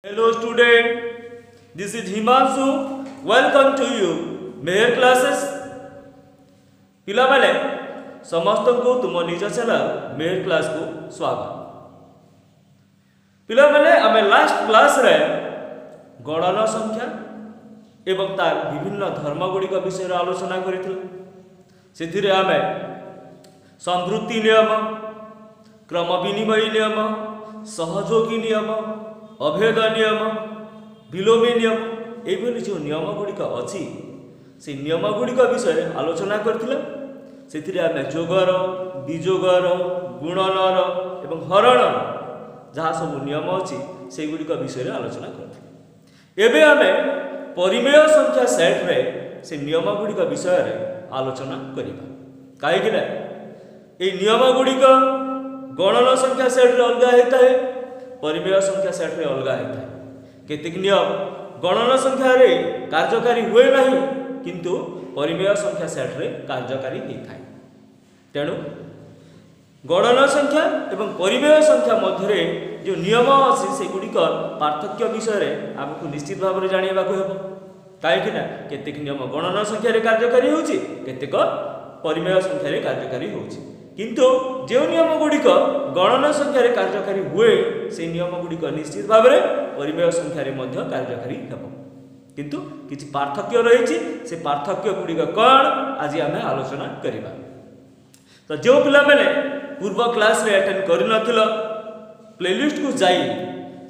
Hello student, this is Himanshu. Welcome to you. Mayor classes पिला बेले समस्त को तुम निज चैनल मेयर क्लास को स्वागत। पिला बेले आमे लास्ट क्लास रे गणना संख्या एवं तार विभिन्न धर्म गुड़िक विषय आलोचना करिथिलु। सेथिरे आमे संवृत्ति नियम, क्रम विनिमय नियम, सहयोगी नियम, अभेद नियम, विलोमी नियम एभली जो नियम गुड़िक अच्छी से नियम गुड़िक विषय आलोचना करथिले। सेथिरे आमे जोगर, विजोगर, गुणनर एवं हरणर जहाँ सब नियम अच्छी से गुड़िक विषय आलोचना करथिले। एबे आमे परिमेय संख्या सेट रे से नियम गुड़िक विषय आलोचना करिबा। काहे कि ए नियम गुड़िक गणना संख्या सेट रे अलगा हेता है, परिमेय संख्या सेट रे अलगा हेता है। केतिक नियम गणना संख्या रे कार्यकारी हुए नहीं किंतु परिमेय संख्या सेट रे कार्यकारी हेता है। तेणु गणना संख्या एवं परिमेय संख्या मध्य जो नियम अछि से गुड़िक पार्थक्य विषय रे आपको निश्चित भाव में जानिबा को हेबो। काहे कि केतिक नियम गणना संख्या रे कार्यकारी होउची, केतिक परिमेय संख्या रे कार्यकारी होउची। किंतु जो नियम गुड़िक गणना संख्या रे कार्यकारी हुए से नियम गुड़िक निश्चित भाव में परिमेय संख्या रे मध्य कार्यकारी हेबो। किंतु किछि पार्थक्य रहिछि, से पार्थक्य गुड़िक कोन आज आमे आलोचना करिबा। तो जो पिला माने पूर्व क्लास रे अटेंड करि नथिलो प्लेलिस्ट को जाई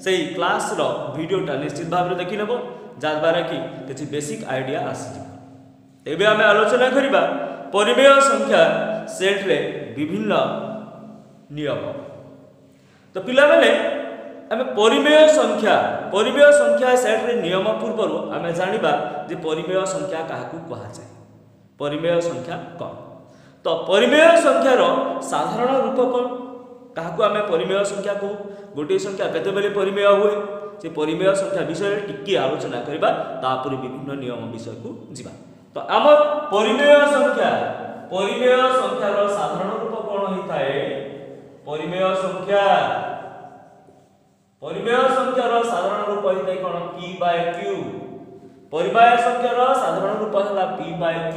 सेही क्लास रो वीडियोटा निश्चित भाव में देखि नेबो, जा द्वारा कि किछि बेसिक आईडिया आसी जिवो। एबे आमे आलोचना करिबा परिमेय संख्या सेट रे विभिन्न नियम। तो पिला माने आमे परिमेय संख्या सेट रे नियम पूर्व आमे जानिबा जे परिमेय संख्या काहाकू कहा जाय, परिमेय संख्या कोन। तो परिमेय संख्या रो साधारण रूप कोन, काहाकू आमे परिमेय संख्या को गोटे संख्या केते बेले परिमेय हुए से परिमेय संख्या विषय टिके आलोचना करिबा, तापर विभिन्न नियम विषय को जिबा। तो आम परिमेय संख्या रो साधारण रूप कोन होइथाय, परिमेय संख्या रो साधारण रूप होइथाय कोन p बाय q। परिमेय संख्या रो साधारण रूप हला p by q।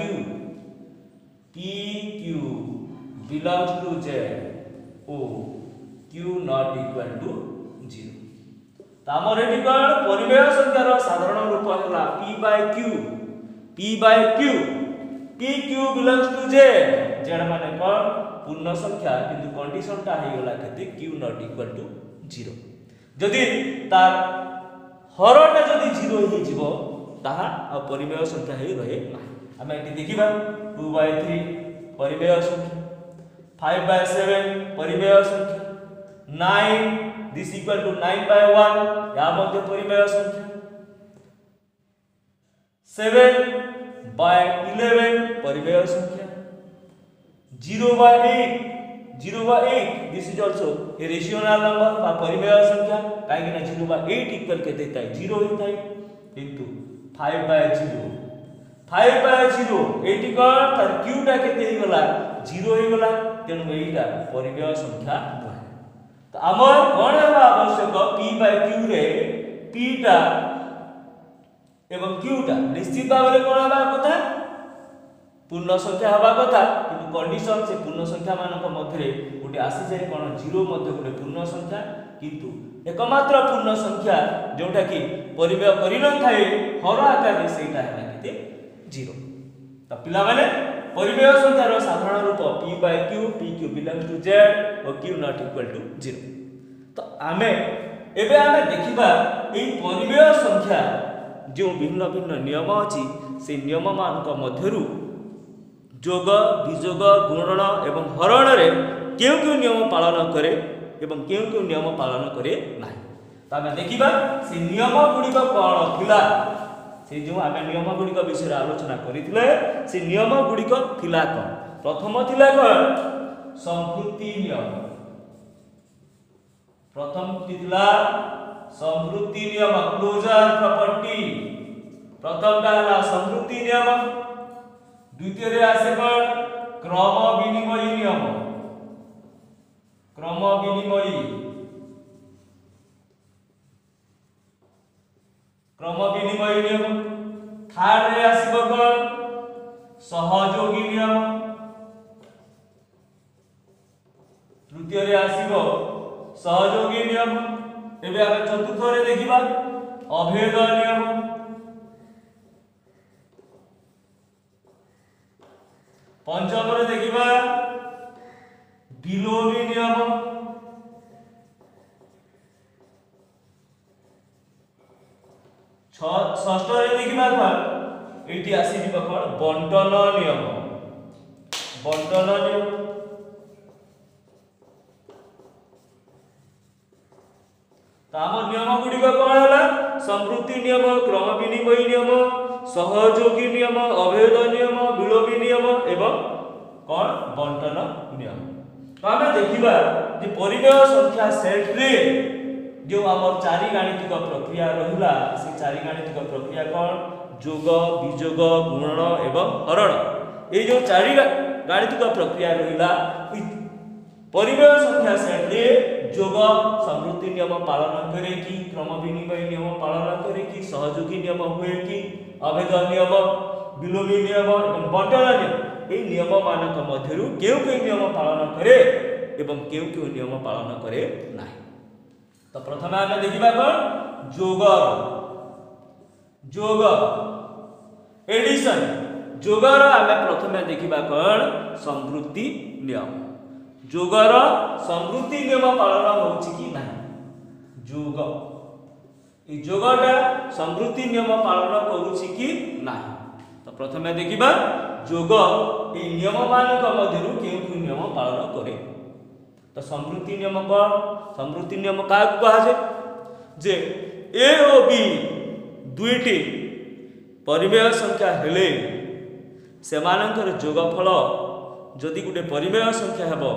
pq belongs to z o q not equal to 0। तामर एठी कोन परिमेय संख्या रो साधारण रूप हला p by q। pq belongs to z। z माने कोन पूर्ण संख्या, किंतु कंडीशन ता हे गला केते q not equal to 0। जदि तार हरटा जदि 0 हे जिवो ताहा परिमेय संख्या हे रहे ना। हम एठी देखिबा 2/3 परिमेय संख्या, 5/7 परिमेय संख्या, 9 दिस इक्वल टू 9/1 या मध्य परिमेय संख्या, 7/11 परिमेय संख्या, 0/8 this is also a rational number बा परिमेय संख्या। काहे कि 0/8 इक्वल केते ताई 0 होइताई, किंतु 5/0 एटी कोन तार q टा केते हे गला 0 हे गला, तेनु एटा परिमेय संख्या नहे। तो हमर कोन हेबा आवश्यक p/q रे p टा एवं q टा निश्चित भाव में कोन हेबा कथा पूर्ण संख्या हेबा कथा, किंतु कंडीशन से पूर्ण संख्या मानक मध्य गोटे आसी जाय कोन 0 मध्य गोटे पूर्ण संख्या, किंतु एकमात्र पूर्ण संख्या जोटा कि परिमेय करि न थाए हर आकार सेटा हेबा केते 0। तो पिला माने परिमेय संख्या रो साधारण रूप p/q, pq belongs to z और q not equal to 0। तो आमे देखिबा ए परिमेय संख्या जो भिन्न नियम अछि से नियम मानक मध्यरु जोग, विजोग, गुणन एवं हरण रे केउ नियम पालन करे एवं केउ नियम पालन करे नाही। तो आमे देखिबा से नियम गुड़िक कोन थिला, से जो आमे नियम गुड़िक विषय आलोचना करिथिले से नियम गुड़िक थिला कोन। प्रथम थिला कोन संवृत्ति नियम। प्रथम थिला संवृत्ति नियम, क्लोजर प्रॉपर्टी। प्रथम ता हला संवृत्ति नियम, द्वितीय रे आसे कोन क्रम विनिमय नियम। क्रम विनिमय क्रम विनिमय नियम। थर्ड रे आसीबो कोन सहयोगी नियम। तृतीय रे आसीबो सहयोगी नियम। एबे हम चतुर्थ रे देखिबा अभेद नियम। पंचम रे देखिबा विलोमी नियम। षष्ठ रे देखिबा कोन एटी आसी दिबा कोन बंटन नियम। बंटन नियम। ताम नियम गुडी कोन होला संवृत्ति नियम, क्रम विनिमय नियम, सहयोगी नियम, अभेद नियम, विलोमी नियम एवं कोन बंटन नियम। तो हमें देखिबा जे परिमेय संख्या सेट रे जो हमर चारि गाणितिक प्रक्रिया रहिला से चारि गाणितिक प्रक्रिया कोन जोग, विजोग, गुणन एवं हरण। ए जो चारि गाणितिक प्रक्रिया रहिला परिमेय संख्या सेट रे जोग संवृत्ति नियम पालन करे कि, क्रम विनिमय नियम पालन करे कि, सहयोगी नियम हुए कि, अभेद नियम, विलोमी नियम एवं बंटन नियम। ए नियम मानक मध्यरु केउ नियम पालन करे एवं केउ नियम पालन करे नाही। तो प्रथमे हम देखिबा कोन जोग। जोग एडिशन जोगर आमे प्रथमे देखिबा कोन संवृत्ति नियम। जोगर संवृत्ति नियम पालन होछि कि नाही। जोग ई जोगटा संवृत्ति नियम पालन करूछि कि नाही। तो प्रथमे देखिबा जोग ई नियम मानक मध्यरु केउ नियम पालन करे। तो संवृत्ति नियम कोन संवृत्ति नियम का कहा जे ए ओ बी दुईटी परिमेय संख्या हेले सेमानकर जोगफल जदि गुटे परिमेय संख्या हेबो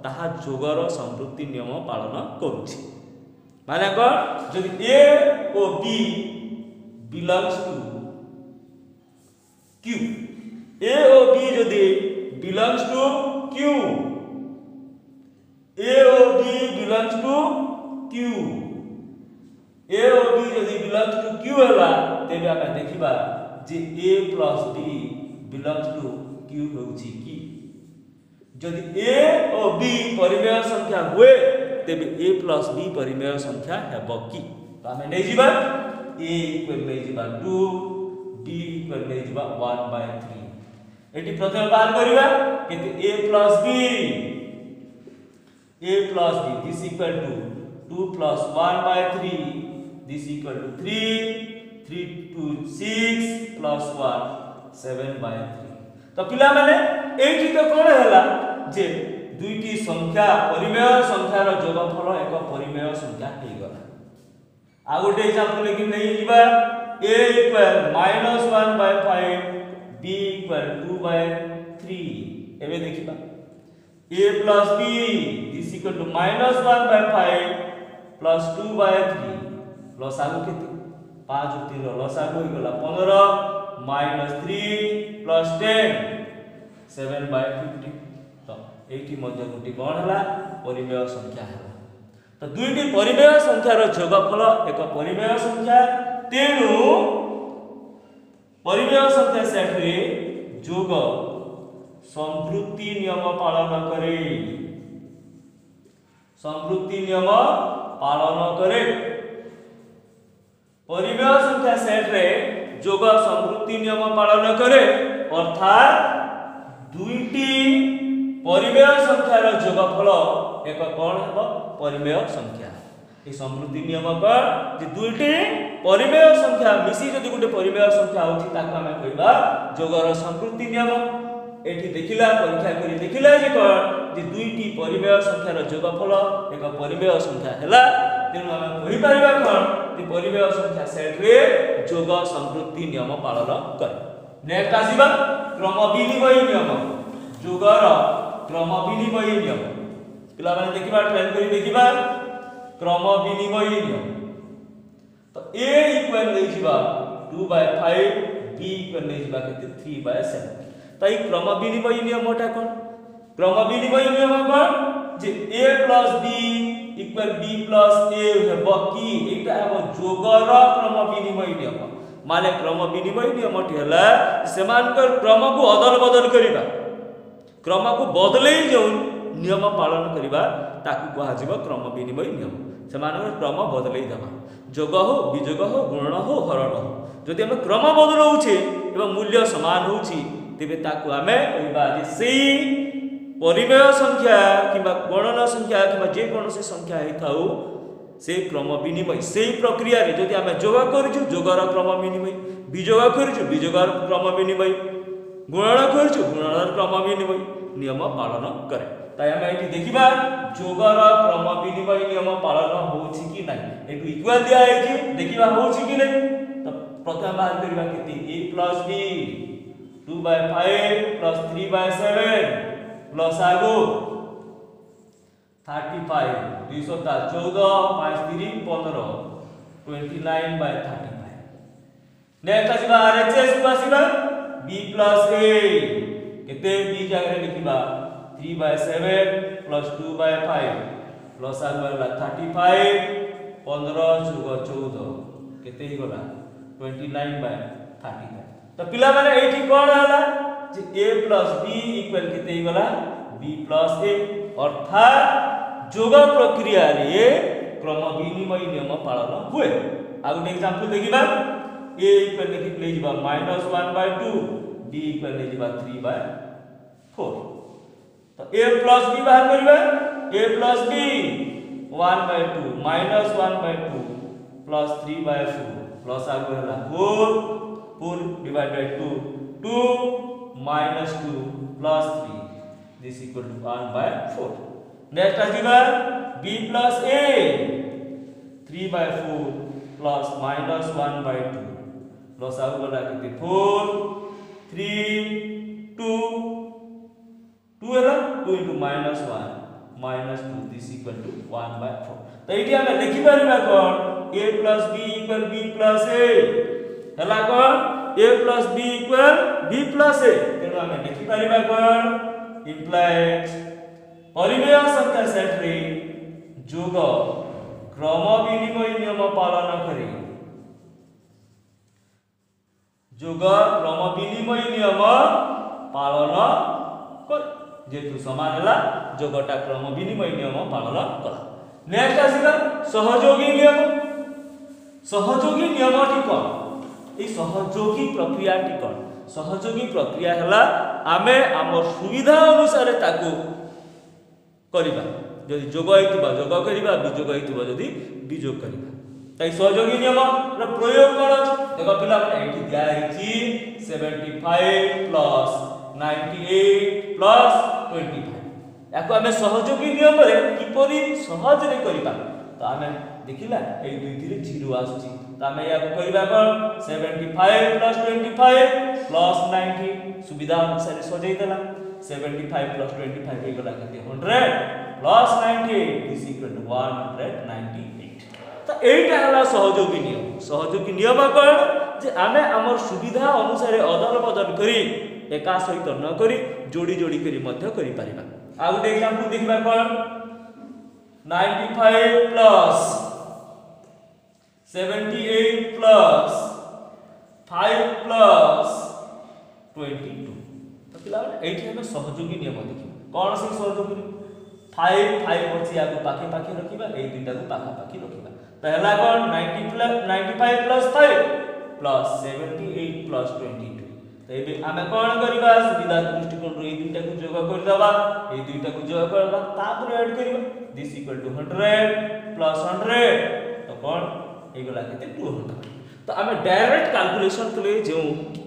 ताहा जोगर संवृत्ति नियम पालन करूछि। माने कोन जदि ए ओ b belongs to Q, a ओ बी जदि बिलोंग्स टू क्यू, ए ओ b belongs to Q, a ओ बी जदि बिलोंग्स टू क्यू होला तेबे हम देखिबा जे a plus b belongs to Q होउछि कि। जदि ए ओ बी परिमेय संख्या हुए तेबे ए प्लस बी परिमेय संख्या हेबो कि। तो हम नै जिबा ए इक्वल नै जिबा 2, बी इक्वल नै जिबा 1/3। एटी प्रथम बार करिबा किंतु a plus b this equal to 2 plus 1/3 this equal to 3 to 6 plus 1 7/3। तो पिला माने एठी तो कोन हैला जे दुईटी संख्या परिमेय संख्यार जोगफल एक परिमेय संख्या हे गला। आ गोटे एग्जांपल लेकिन नै जिबा a equal -1/5 b equal 2/3। एबे देखिबा a plus b this equal to -1/5 plus 2/3 plus आगु केते 5 उ 3 लसागु हो गला 15 -3 plus 10 7/50। तो एठी मध्य गुटी कोन हला परिमेय संख्या हला। तो दुईटी परिमेय संख्यार जोगफल एक परिमेय संख्या तेनु परिमेय संख्या सेट रे जोग संवृत्ति नियम पालन करे। संवृत्ति नियम पालन करे। परिमेय संख्या सेट रे जोग संवृत्ति नियम पालन करे अर्थात दुईटी परिमेय संख्यार जोगफल एक कोन हेबो परिमेय संख्या। ए संवृत्ति नियम का जे दुईटी परिमेय संख्या मिसी जदि गुटे परिमेय संख्या होछि ताको हम कहबा जोगर संवृत्ति नियम। एठी देखिला परीक्षा करी देखिला जे कोन जे दुईटी परिमेय संख्यार जोगफल एक परिमेय संख्या हैला तेनु हम कहि परिबा कोन जे परिमेय संख्या सेट रे जोग संवृत्ति नियम पालन करे। नेक्स्ट आसीबा क्रम विनिमय नियम। जोगर क्रम विनिमय नियम पिला माने देखिबा ट्रेन करी देखिबा क्रम विनिमय नियम। तो a इक्वल नै जिबा 2/5 b इक्वल नै जिबा केते 3/7। तो ई क्रम विनिमय नियमटा कोन क्रम विनिमय नियम कोन जे a plus b equal b plus a हेबो कि एटा हेबो जोगर क्रम विनिमय नियम माने क्रम विनिमय नियम हला सेमानकर क्रम को अदल बदल करिबा क्रम को बदलै जो नियम पालन करिबा ताकू कहा जिवो क्रम विनिमय नियम सेमानकर क्रम बदलै दबा जोग हो विजोग हो गुणन हो हरण हो जदि हम क्रम बदलौछे एवं मूल्य समान होछि तेबे ताकू आमे कहिबा जे सेही परिमेय संख्या किबा गणन संख्या किबा जे कोनोसी संख्या हेथाउ से क्रम विनिमय सेही प्रक्रिया रे जदि आमे जोग करछु जोगर क्रम विनिमय विजोग करछु विजोगर क्रम विनिमय गुणन करछु गुणनर क्रम विनिमय नियम पालन करे ताई आमे एठी देखिबा जोगर क्रम विनिमय नियम पालन होछि कि नै एटु इक्वल दिया हेछि देखिबा होछि कि नै तो प्रथम बाहर करिबा केति a + b 2/5 + 3/7 प्लस आगो 35 214 5 3 15 29/35 नेक्स्ट आसीबा RHS को आसीबा b + a केते b जगह लिखिबा 3/7 + 2/5 प्लस आगो 35 15 14 केते ही गला 29/35 तो पिला माने एठी कोन हला जे a + b इक्वल केते ही गला b + a अर्थात जोग प्रक्रिया रे क्रम विनिमय नियम पालन हुए आ गुटे एग्जांपल देखिबा a इक्वल ले जिबा -1/2 b इक्वल ले जिबा 3/4 तो a + b बाहर करिबा a + b 1/2 -1/2 + 3/4 प्लस आगो हला 4 divided 2 -2 + 3 this equal to 1/4 next आजीबा b + a 3/4 plus -1/2 प्लस आगो गला केते 4 3 2 2 हला 2 into -1 -2 this equal to 1/4 तो एठी हम लिखि परबा कोन a + b equal b + a हला कोन a + b equal b + a तेनो हम लिखि परबा कोन implies परिमेय संख्या सेट रे जोग क्रम विनिमय नियम पालन करे जोग क्रम विनिमय नियम पालन कर जेतु समान हला जोगटा क्रम विनिमय नियम पालन कला नेक्स्ट आसीबा सहयोगी नियम टी कोन ए सहयोगी प्रक्रिया टी कोन सहयोगी प्रक्रिया हला आमे हमर सुविधा अनुसार ताकू करिबा जदि जोग हेतिबा जोग करिबा विजोग हेतिबा जदि विजोग करिबा ताई सहयोगी नियम र प्रयोग कोन अछि देखो पिला माने एठी दिया हेछि 75 प्लस 98 प्लस 25 याको हमें सहयोगी नियम रे किपरि सहज रे करिबा तो हमें देखिला ए दुई थिरे 0 आछी तो हमें या करिबा कोन 75 प्लस 25 प्लस 90 सुविधा अनुसार सजै देला 75 प्लस 25 हे गला केते 100 प्लस 90 इज इक्वल टू 198 तो एटा हला सहयोगी नियम कोन जे हमें हमर सुविधा अनुसार अदल बदल करी एका सहित न करी जोड़ी जोड़ी करी मध्य करि परिबा आ गुटे एग्जांपल देखिबा कोन 95 प्लस 78 प्लस 5 प्लस 22 तो पिला एठी हम सहयोगी नियम देखिबा कोन से सहयोगी 5 अछि याको पाखे पाखे रखिबा ए दुटा को पाखा पाखी रखिबा पहला कोन 95 प्लस 5 प्लस 78 प्लस 22 तो एबे हमें कोन करिबा सुविधा दृष्टिकोण रो ए दुटा को जोग कर दबा ए दुटा को जोग करबा तापर ऐड करिबा दिस इक्वल टू 100 प्लस 100 तो कोन ए गला केते 200 तो हमें डायरेक्ट कैलकुलेशन कले जो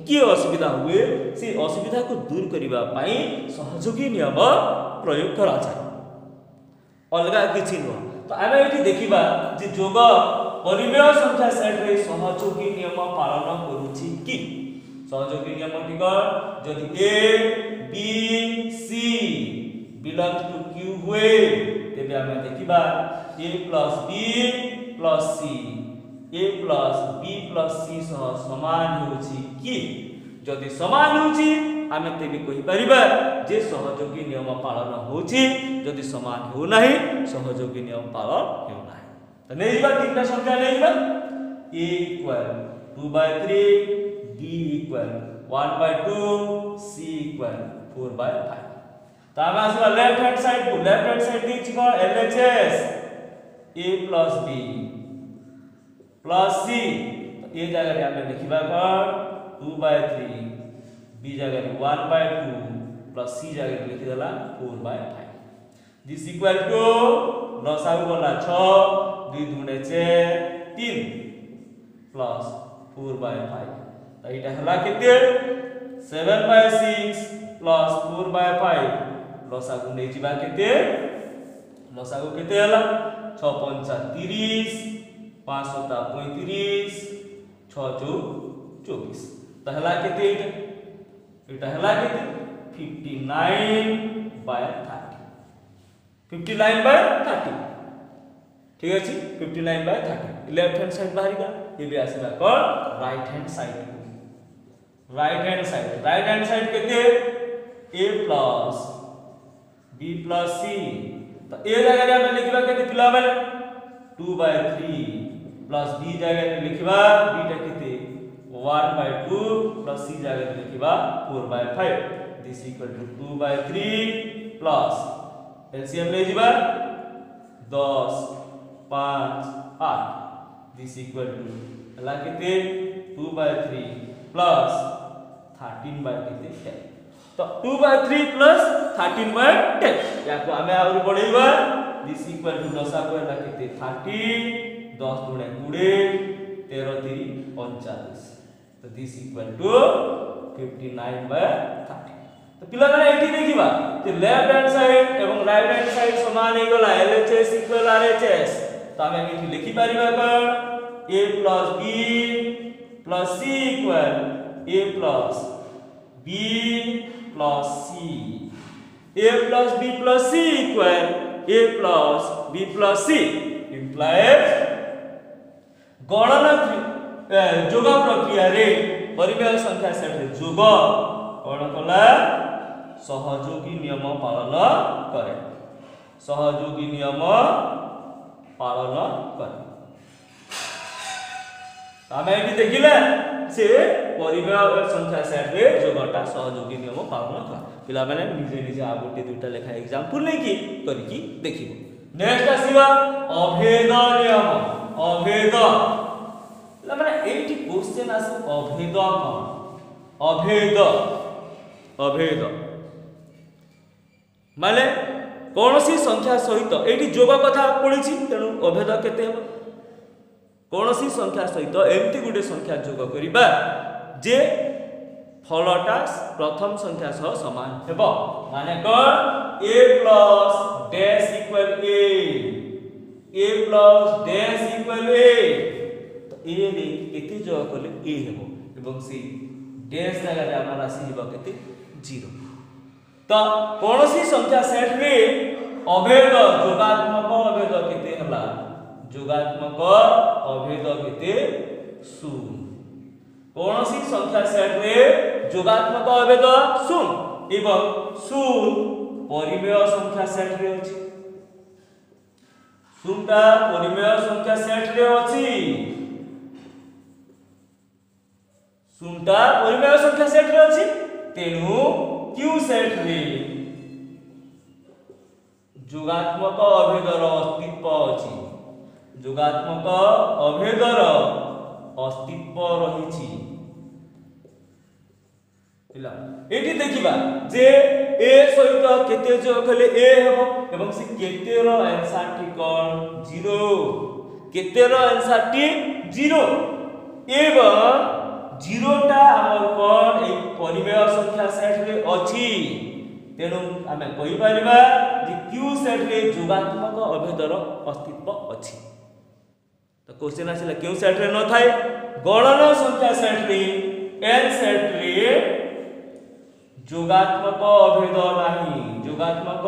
की असुविधा हुए से असुविधा को दूर करिबा पई सहयोगी नियम प्रयोग करा जाय अलगा किछि न तो हमें एठी देखिबा जे जोग परिमेय संख्या सेट रे सहयोगी नियम पालन करूछि कि सहयोगी नियम टिकर जदि a b c belong to q हुए तेबे हमें देखिबा a plus b plus c a plus b plus c सह समान होछि कि जदि समान होछि आमे तेबे कहि परिबा जे सहयोगी नियम पालन होछि जदि समान हो नाही सहयोगी नियम पालन हो नाही। तो नै जिबा तीनटा संख्या नै जिबा a equal 2/3 b equal 1/2 c equal 4/5। तो आमे आसबा लेफ्ट हैंड साइड दिछि कोन LHS a plus b plus c। तो ए जगह रे आमे लिखिबा कोन 2/3 b जगह रे 1/2 plus c जगह रे लिखि देला 4/5। दिस इक्वल टू लसागु बोला 6 2 दुणे 4 3 plus 4/5। तो इटा हला केते 7/6 plus 4/5 लसागु नै जिबा केते लसागु केते हला 6 5 30 5 7 35 6 2 24। तो हला केते इटा हला केते 59/30 59/30 ठीक अछि 59/30 लेफ्ट हैंड साइड बाहरी का ये भी आसीबा कोन राइट हैंड साइड केते a plus b plus c। तो ए जगह रे हम लिखबा केते पिला बेले 2/3 plus b जगह रे लिखबा b टा केते 1/2 plus c जगह रे लिखबा 4/5। This equal to 2/3 plus LCM ले जिबा 10 5 8। दिस इक्वल टू हला केते 2/3 plus 13/10। तो 2/3 plus 13/10 याको आमे आउर बढ़ेबा। दिस इक्वल टू लसा को हला केते 30 10 गुणे 20 13 3 39। तो दिस इक्वल टू 59/30। तो पिला माने एठी देखिबा जे लेफ्ट हैंड साइड एवं राइट हैंड साइड समान हे गला LHS इक्वल RHS। तो आमे एठी लिखि परिबा कोन a plus b plus c equal a plus b plus c। a plus b plus c equal a plus b plus c implies गणना जोग प्रक्रिया रे परिमेय संख्या सेट रे जोग कोन कला सहयोगी नियम पालन करे सहयोगी नियम पालन करे। आमे एठी देखिले से परिमेय संख्या सेट रे जोगटा सहयोगी नियम पालन करा। पिला माने निजे निजे आ गोटे दुटा लेखा एग्जांपल नै कि करि कि देखिबो। नेक्स्ट आसीबा अभेद नियम। अभेद पिला माने एठी क्वेश्चन आसे अभेद कोन अभेद माने कोनोसी संख्या सहित एठी जोग कथा पडिछि तेनु अभेद केते हो कोनोसी संख्या सहित एमती गुटे संख्या जोग करिबा जे फलटा प्रथम संख्या सह समान हेबो। माने कोन a plus dash equal a plus dash equal a। तो a रे केते जोग करले a हेबो एवं से dash जगह रे हमर राशि हेबो केते 0। तो कोनोसी संख्या सेट रे अभेद जोगात्मक अभेद केते हला जोगात्मक अभेद केते 0। कोनोसी संख्या सेट रे जोगात्मक अभेद 0 एवं 0 परिमेय संख्या सेट रे अछि। 0 टा परिमेय संख्या सेट रे अछि। 0 टा परिमेय संख्या सेट रे अछि तेनु Q सेट रे जोगात्मक अभेदर अस्तित्व अछि। जोगात्मक अभेदर अस्तित्व रहिछि। पिला एठी देखिबा जे a सहित केते जोग कले a हेबो एवं से केते रो आंसर टी कोन 0 केते रो आंसर टी 0 एवं 0 टा हमर कोन एक परिमेय संख्या सेट रे अछि। तेनु आमे कहि परिबा जे Q सेट रे जोगात्मक अभेदर अस्तित्व अछि। तो क्वेश्चन आसिला क्यों सेट रे न थाए गणना संख्या सेट रे n सेट रे जोगात्मक अभेद नाही जोगात्मक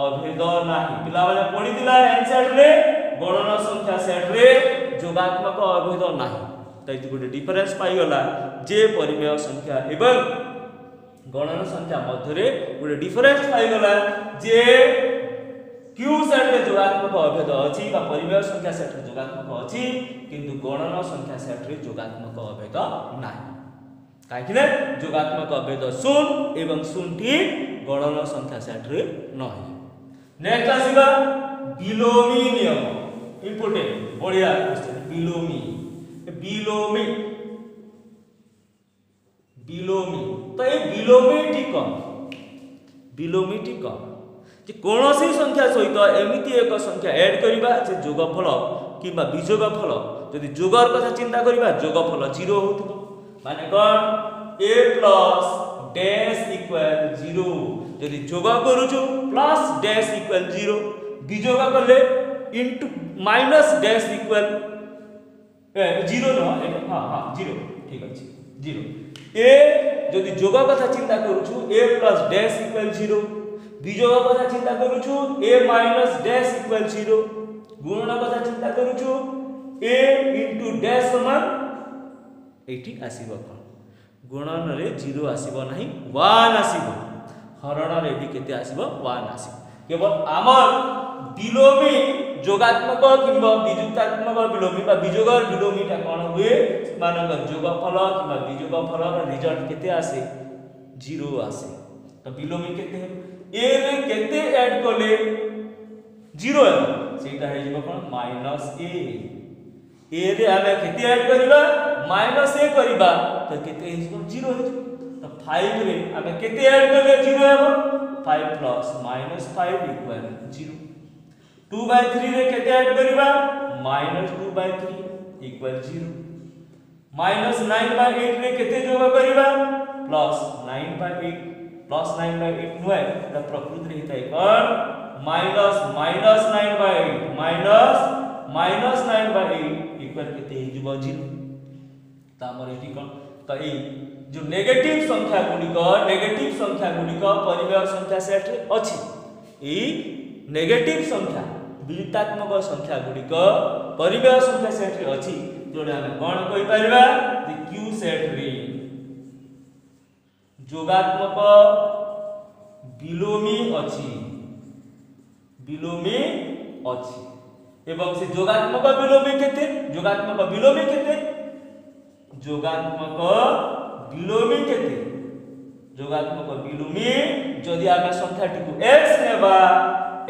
अभेद नाही। पिला माने पढि दिला n सेट रे गणना संख्या सेट रे जोगात्मक अभेद नाही। तो इति गुटे डिफरेंस पाई गला जे परिमेय संख्या एवं गणन संख्या मध्य गोटे डिफरेन्स पाइगला जे क्यू सेट रे जोगात्मक अभेद अछि बा परिमेय संख्या सेट रे जोगात्मक अछि किंतु गणन संख्या सेट रे जोगात्मक अभेद नाही काहे कि जोगात्मक अभेद 0 एवं 0 टी गणन संख्या सेट रे नाही। नेक्स्ट आसीबा बिलोमी नियम इंपोर्टेंट बढ़िया क्वेश्चन बिलोमी बिलोमी बिलोमी तो ये बिलोमी कौन कि कौन सी संख्या सहित एमती एक संख्या ऐड करबा जे जोगफल किबा विजोगफल यदि जोगर कथा चिंता करबा जोगफल 0 होतबो माने कोन a प्लस डैश इक्वल 0 यदि जोग करूछु प्लस डैश इक्वल 0 विजोग करले इनटू माइनस डैश इक्वल 0 न हां हां 0 ठीक अछि 0 a यदि जोग कथा चिंता करूछु a प्लस डैश इक्वल 0 विजोग कथा चिंता करूछु a माइनस डैश इक्वल 0 गुणन कथा चिंता करूछु a इनटू डैश समान एठी आसीबो कोन गुणन रे 0 आसीबो नाही 1 आसीबो हरण रे भी केते आसीबो 1 आसीबो केवल आमर बिलोमी जोगात्मक किंबा विजुक्तात्मक बिलोमी बा विजोगर बिलोमीटा कोन हुए मानक जोगफल किंबा विजोगफल रा रिजल्ट केते आसे 0 आसे तो बिलोमी केते ए रे केते ऐड करले 0 है सेटा है जिवो कोन माइनस ए रे आमे केते ऐड करबा माइनस ए करबा तो केते हिजो 0 है तो 5 रे आमे केते ऐड करले 0 हेबो 5 प्लस माइनस 5 इक्वल 0 2/3 रे केते ऐड करबा माइनस 2/3 इक्वल 0 माइनस 9/8 रे केते जोग करबा प्लस 9/8 प्लस 9/8 नुए त प्रकृति रे हितै कोन माइनस 9/8 माइनस 9/8 इक्वल केते हिजबो 0 त हमर एठी कोन त ए जो नेगेटिव संख्या गुडिक परिमेय संख्या सेट रे अछि ए नेगेटिव संख्या विजुक्तात्मक संख्या गुडिक परिमेय संख्या सेट रे अछि जोडा हम कोन कहि परबा जे क्यू सेट रे जोगात्मक बिलोमी अछि एवं से जोगात्मक बिलोमी केते जोगात्मक बिलोमी केते जदि आमे संख्याटी को x नेबा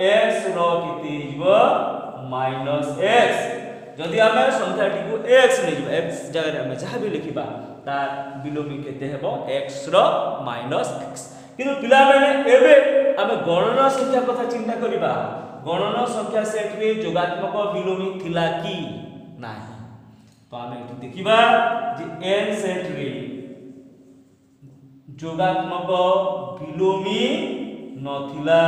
x रो केते हिजबो -x जदि आमे संख्याटी को x नै जिबा x जगह रे आमे जहा भी लिखिबा तार बिलोमी केते हेबो x रो -x किंतु पिला माने एबे आमे गणना संख्या कथा चिंता करिबा गणना संख्या सेट रे जोगात्मक बिलोमी थिला कि नाही तो आमे एठी देखिबा जे n सेट रे जोगात्मक बिलोमी नथिला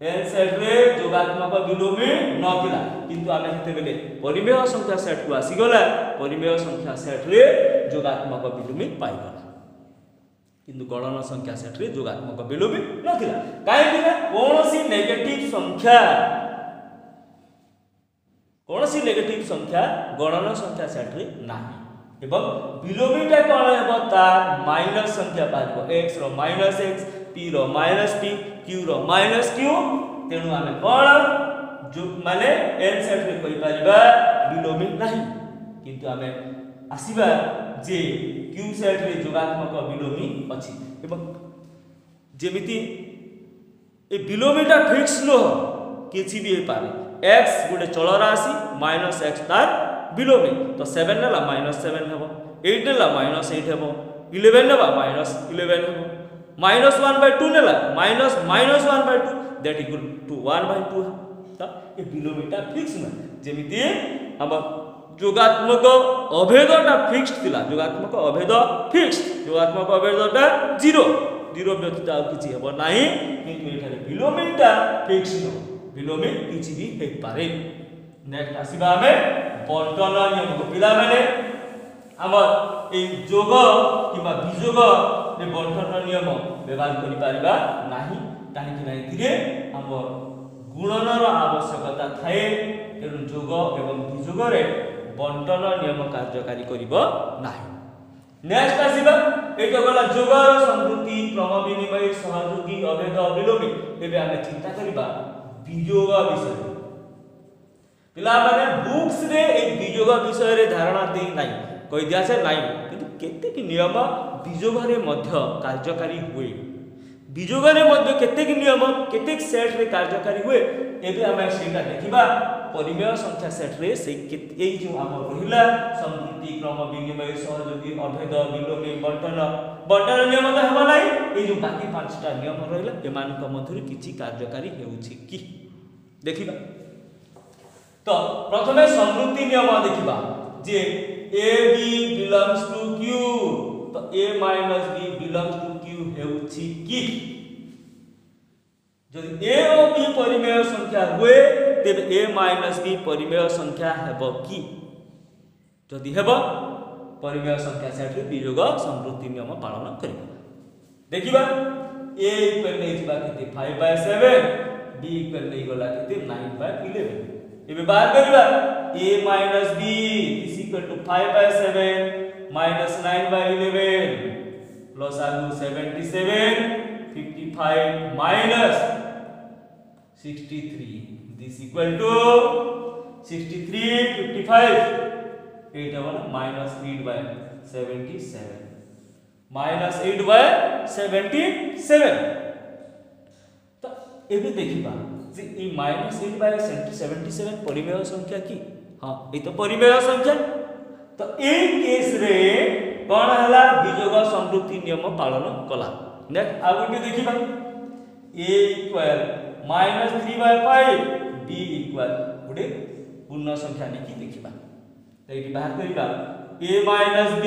n सेट रे जोगात्मक बिलोमी नथिला किंतु आमे हेते बेले परिमेय संख्या सेट को आसी गला परिमेय संख्या सेट रे जोगात्मक बिलोमी पाइ गला किंतु गणन संख्या सेट रे जोगात्मक बिलोमी नथिला काहे कि कोनोसी नेगेटिव संख्या गणन संख्या सेट रे नाही एवं बिलोमीटा कोन हेबो तार माइनस संख्या पाइबो x रो -x p रो -p q रो -q तेनु आमे कोन जो माने n सेट रे कहि परिबा बिलोमी नाही किंतु आमे आसीबा जे q सेट रे जोगात्मक बिलोमी अछि एवं जेमिति ए बिलोमीटा फिक्स नो किछि भी हे पारे x गुडे चल राशि -x तार बिलोमी तो 7 नेला -7 हेबो 8 नेला -8 हेबो 11 नेबा -11 हेबो -1/2 नेला -1/2 दैट इक्वल टू 1/2 त ए बिलोमीटा फिक्स न जेमिति हम जोगात्मक अभेदटा फिक्स्ड थिला जोगात्मक अभेद अभेदटा 0 व्यतीत आ किछि हेबो नाही किंतु एठारे बिलोमीटा फिक्स न बिलोमी किछि भी हे पारे नेक्स्ट आसीबा हमें बंटन नियम को पिला माने हमर ए जोग किबा विजोग ने बंटन नियम व्यवहार करि पारिबा नाही काहे कि नाही थिरे हमर गुणनर आवश्यकता थाए तेनु जोग एवं विजोग रे बंटन नियम कार्यकारी करिबो नाही नेक्स्ट आसीबा ए तो गला जोगर संवृत्ति क्रम विनिमय सहयोगी अभेद विलोमी एबे आमे चिंता करिबा वियोग विषय पिला माने बुक्स रे ए वियोग विषय रे धारणा दे नाही कहि दिया से नाही किंतु केते कि नियम वियोग रे मध्य कार्यकारी हुए वियोग रे मध्य केते कि नियम केते सेट रे कार्यकारी हुए एबे आमे सेटा देखिबा परिमेय संख्या सेट रे से एई जो हम रहिला संवृत्ति क्रम विनिमय सहयोगी अभेद विलोमी बंटन नियम तो हेबा नाही एई जो बाकी पांचटा नियम रहिला एमान को मधुर किछि कार्यकारी हेउछि कि देखिबा तो प्रथमे संवृत्ति नियम देखिबा जे a b belongs to q तो a minus b belongs to q हेउछि कि जदि a और b परिमेय संख्या हुए तेबे a minus b परिमेय संख्या हेबो कि जदि हेबो परिमेय संख्या सेट रे वियोग संवृत्ति नियम पालन करिबा देखिबा a इक्वल नै जिबा केते 5/7 b इक्वल नै गला केते 9/11 एबे बाहर करिबा a minus b is equal to 5/7 minus 9/11 plus आगु 77 55 minus 63 this equal to 63 55 8 होना minus 8/77 minus 8/77 तो एबे देखिबा जे ई -8/77 परिमेय संख्या की हां ए तो परिमेय संख्या तो ए केस रे कोन हला वियोग संवृत्ति नियम पालन कला नेक्स्ट आगुटी देखिबा a इक्वल -3/5 b इक्वल गुडे पूर्ण संख्या नेकी देखिबा तो एटी बाहर करिबा a minus b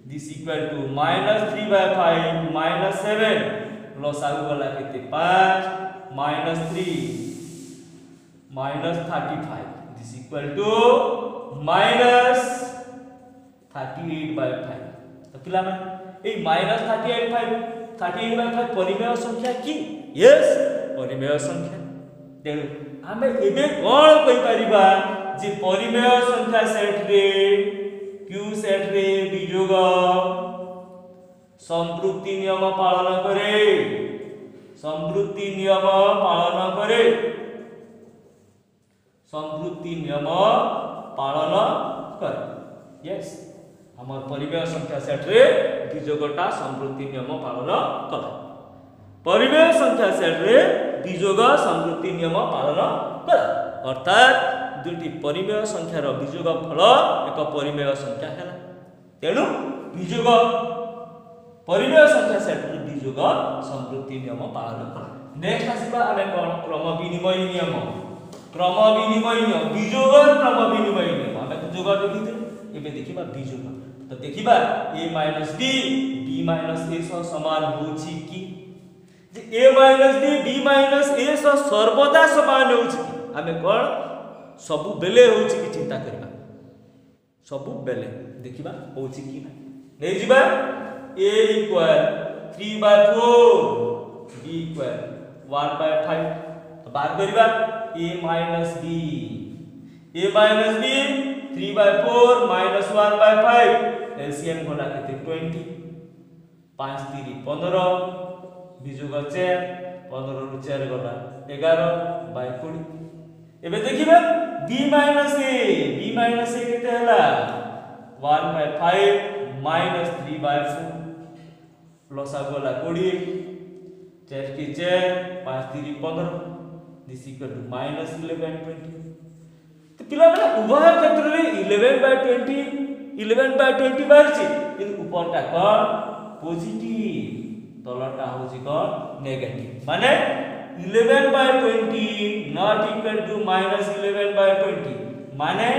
this equal to -3/5 -7 plus आगु वाला केते 5 -3 -35 this equal to -38/5 तो पिला में ए -38/5 परिमेय संख्या की यस परिमेय संख्या तेनु हमें एबे कोन कहि परिबा जे परिमेय संख्या सेट रे q सेट रे वियोग संवृत्ति नियम पालन करे संवृत्ति नियम पालन करे संवृत्ति नियम पालन करे यस हमर परिमेय संख्या सेट रे वियोगटा संवृत्ति नियम पालन करे परिमेय संख्या सेट रे वियोग संवृत्ति नियम पालन करे अर्थात दुटी परिमेय संख्यार वियोग फल एक परिमेय संख्या हैला तेनु वियोग परिमेय संख्या सेट रे वियोग संवृत्ति नियम पालन कर नेक्स्ट आसीबा आमे कोन क्रम विनिमय नियम वियोग क्रम विनिमय नियम आमे तो जोग देखिते एबे देखिबा वियोग तो देखिबा a minus b b minus a सह समान होछि कि जे a minus b b minus a सह सर्वदा समान होछि कि आमे कोन सबु बेले होछि कि चिंता करबा सबु बेले देखिबा होछि कि नै जिबा a equal 3/4 b equal 1/5 तो बात करिबा a minus b 3/4 minus 1/5 LCM होला केते 20 5 3 15 वियोग 4 15 रु 4 गला 11/20 एबे देखिबा b minus a केते हला 1/5 minus 3/4 प्लस आगला 20 4 की 4 5 3 15 दिस इक्वल टू -11/20 तो पिला माने उभय क्षेत्र रे 11/20 बारछि इन ऊपरटा कोन पॉजिटिव तलटा होछि कोन नेगेटिव माने 11/20 नॉट इक्वल टू -11/20 माने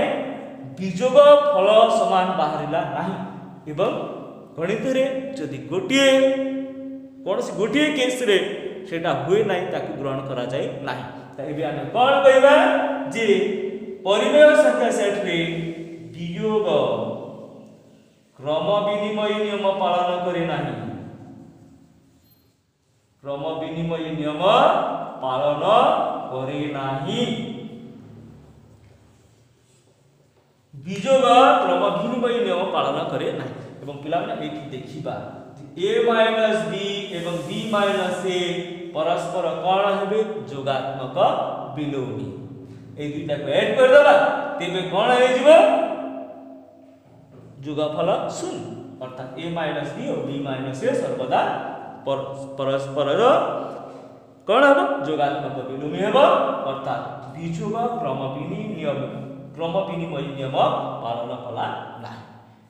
वियोग फल समान बाहरिला नाही एवं गणित रे जदि गोटिए कोनसी गोटिए केस रे सेटा हुए नाही ताकु ग्रहण करा जाय नाही त एबे आमे कोन कहबा जे परिमेय संख्या सेट रे वियोग क्रम विनिमय नियम पालन करे नाही क्रम विनिमय नियम पालन करे नाही वियोग क्रम विनिमय नियम पालन करे नाही एवं पिला माने एठी देखिबा a माइनस b एवं b माइनस a परस्पर कोन हेबे जोगात्मक विलोमी ए दुईटा को ऐड कर देबा तेबे कोन हे जिवो जोगफल 0 अर्थात a माइनस b और b माइनस a सर्वदा परस्पर कोन हेबो जोगात्मक विलोमी हेबो अर्थात बीजोग क्रम विनिमय नियम पालन कला ना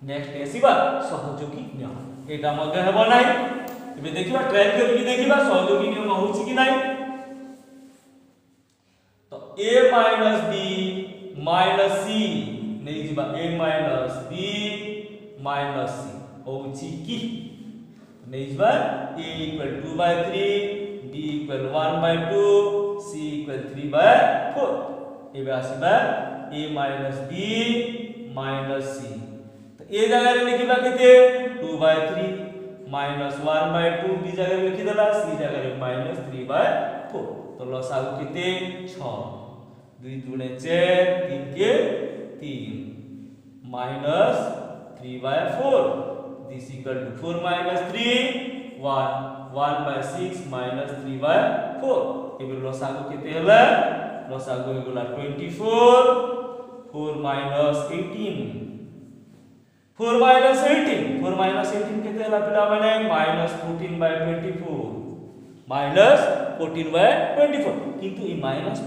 नेक्स्ट एसिबा सहयोगी नियम एटा मध्ये हेबो नाही एबे देखिबा ट्राई करके देखिबा सहयोगी नियम होछि कि नाही तो a minus b minus c नै जिबा a minus b minus c होछि कि नै जिबा a equal 2/3 b equal 1/2 c equal 3/4 एबे आसीबा a minus b minus c तो ए जगह रे लिखिबा केते 2/3 माइनस 1/2 बी जगह रे लिखि देला सी जगह रे माइनस 3/4 तो लसागु केते 6 2 दुणे 4 3 के 3 minus 3/4 this equal to 4 minus 3 1/6 minus 3/4 एबे लसागु केते होला लसागु एगुला 24 4 माइनस 18 4 माइनस 18 केते होला पिला माने माइनस 14/24 माइनस 14/24 किंतु ई माइनस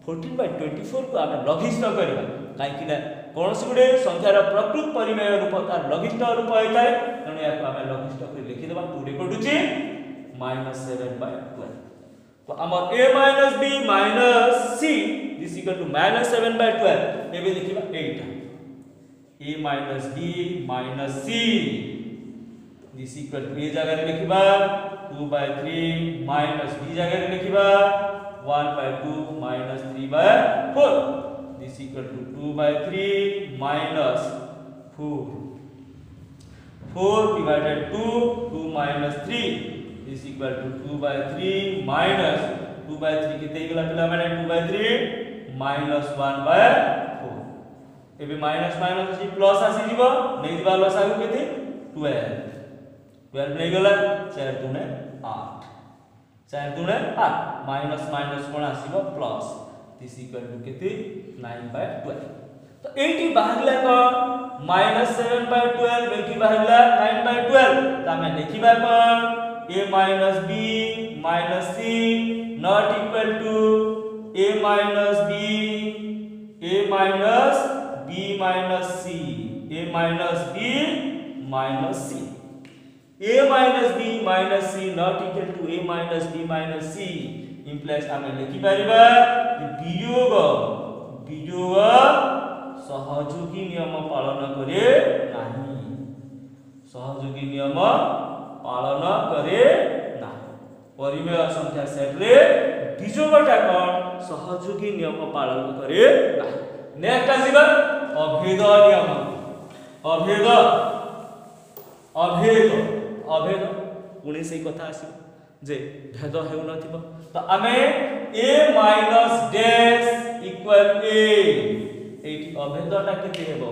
14/24 को आमे लघिष्ठ करबा काई कि ना कोनसी गुडे संख्यार प्रकृत परिमेय रूप तार लघिष्ठ रूप होइताय तने याको आमे लघिष्ठ कर लिखि देबा 2 रे कोडुची -7/12 तो हमर a minus b minus c this equal to -7/12 एबे देखिबा 8 a minus b minus c this equal to a जगह रे लिखिबा 2/3 माइनस b जगह रे लिखिबा 1/2 minus 3/4 this equal to 2/3 minus 4 divided 2 minus 3 is equal to 2/3 minus 2/3 केते गेला पिला माने 2/3 minus 1/4 एबे माइनस माइनस अछि प्लस आसी जीवो नै दिबा लस आगु केते 12 नै गेला 4 दुने 8 4 दुने 8 माइनस माइनस कोन आसीबो प्लस दिस इक्वल टू केते 9/12 तो 80 बाहरला को -7/12 80 बाहरला 9/12 त हम लिखिबा कोन a minus b minus c not equal to a minus b minus b minus c a minus b minus c a minus b minus c not equal to a minus b minus c implies आमे लिखि परिबा वियोग सहयोगी नियम पालन करे नाही सहयोगी नियम पालन करे ना परिमेय संख्या सेट रे बीजोगटा कोन सहयोगी नियम पालन करे ना नेक्स्ट आसीबा अभेद नियम अभेद पुणी से कथा आसी जे भेद हेउ नथिबो तो आमे a minus dash equal a एठी अभेदटा केते हेबो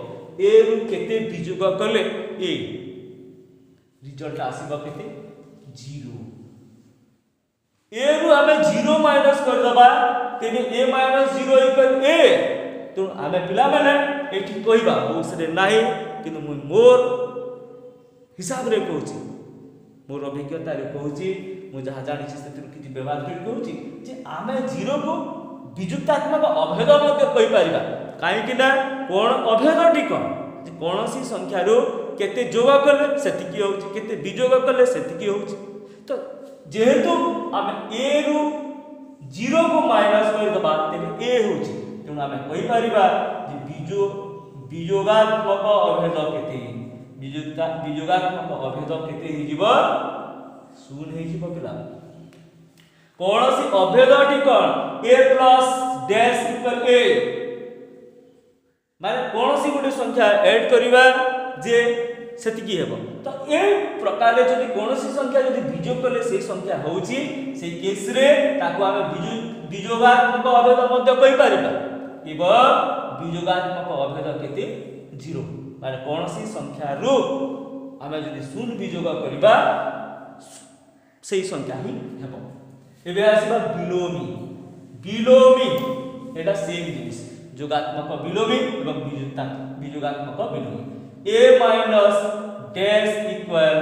a रु केते बीजोग करले a रिजल्ट आसीबा केते 0 a रु हमें 0 माइनस कर दबा तेबे a माइनस 0 इक्वल a तो हमें पिला माने एठी कहिबा बुक्स रे नाही किनु मोर हिसाब रे कहूची मोर अभिज्ञता रे कहूची मु जहा जानि छी सेति किछि व्यवहार कर कहूची जे हमें 0 को विजुक्तात्मक अभेद मध्ये कहि परिबा काहे कि ना कोन अभेदटी कोन जे कोनसी संख्या रो केते जोग करले सेति की होउची केते विजोग करले सेति की होउची तो जेहेतु हम a रु 0 को माइनस कर दबा तेबे a होउची तेनु हम कहि परिबा जे विजोगात्मक अभेद केते विजोगात्मक अभेद केते हि जीव शून्य हि जीव पिला कोनसी अभेदटी कोन a plus dash equal a माने कोनसी गुटे संख्या ऐड करिबा जे सेति की हेबो तो ए प्रकार जदि कोनसी संख्या जदि विजोग करले से संख्या होउची से केस रे ताको हम विजोगात्मक अभेद मध्ये कहि परिबा एवं विजोगात्मक अभेद केते 0 माने कोनसी संख्या रु आमे जदि शून्य विजोग करबा सही संख्या ही हेबो। एबे आसीबा विलोमी। विलोमी एटा सेम जिनिस जोगात्मक विलोमी एवं वियोगात्मक विलोमी। a minus dash equal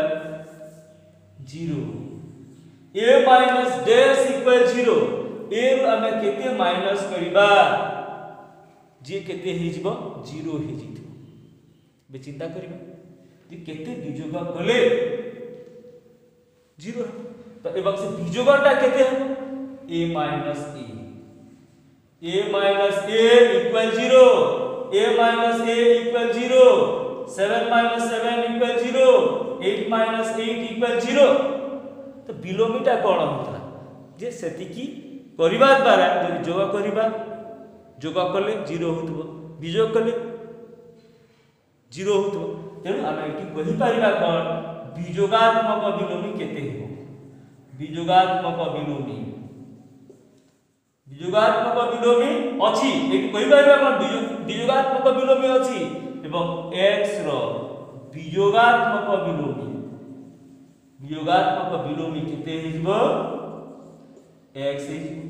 0 a minus dash equal 0 a आमे केते माइनस करबा जे केते हे जिवो 0 हे जितो। बे चिंता करबा जे केते विजोग कले 0 तो एवं से विजोगटा केते हो a minus a minus a equal 0 a minus a equal 0 7 minus 7 equal 0 8 minus 8 equal 0। तो विलोमीटा कोन होतला जे सेति की करबा द्वारा जदि जोग करबा जोग कले 0 होतबो विजोग कले 0 होतबो। तेनु आमे एटी कहि परिबा कोन विजोगात्मक विलोमी केते हेबो। विजोगात्मक विलोमी विलोमी अछि एटी कहि परिबा कोन विजोगात्मक विलोमी अछि एवं x रो वियोगात्मक विलोमी केते हिजबो x हिजबो।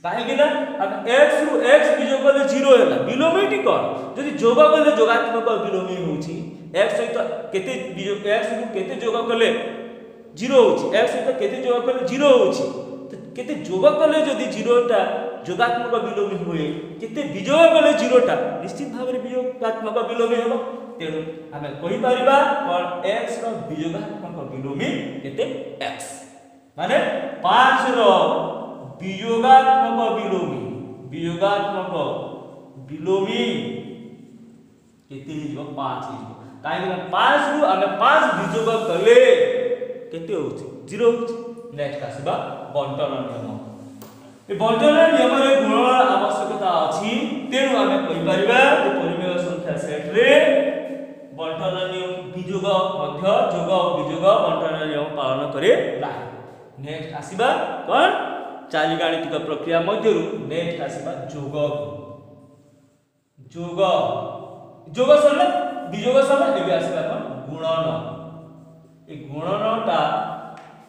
काहे कि ना अब x रु x विजोग करले 0 होला विलोमीटी कोन जदि जोग करले जोगात्मक विलोमी होछि x सहित केते विजोग x रु केते जोग करले 0 होछि x सहित केते जोग करले 0 होछि तो केते जोग करले जदि 0 टा जोगात्मक विलोमी होए केते विजोग करले 0 टा निश्चित भाबरे वियोगात्मक विलोमी हेबो। तेनु आमे कहि परिबा कोन x रो वियोगात्मक विलोमी केते x माने 5 रो वियोगात्मक विलोमी केते हिजबो 5 हिजबो। काहे कि 5 रु आमे 5 विजोग करले केते होछि 0 होछि। नेक्स्ट आसीबा बंटन नियम। ए बंटन नियम रे गुणन आवश्यकता अछि तेनु आमे कहि परिबा जे परिमेय संख्या सेट रे बंटन नियम विजोग मध्य जोग विजोग बंटन नियम पालन करे नाही। नेक्स्ट आसीबा कोन चारि गाणितिक प्रक्रिया मध्यरु नेक्स्ट आसीबा जोग जोग जोग सरला विजोग सरला एबे आसीबा कोन गुणन। ए गुणनटा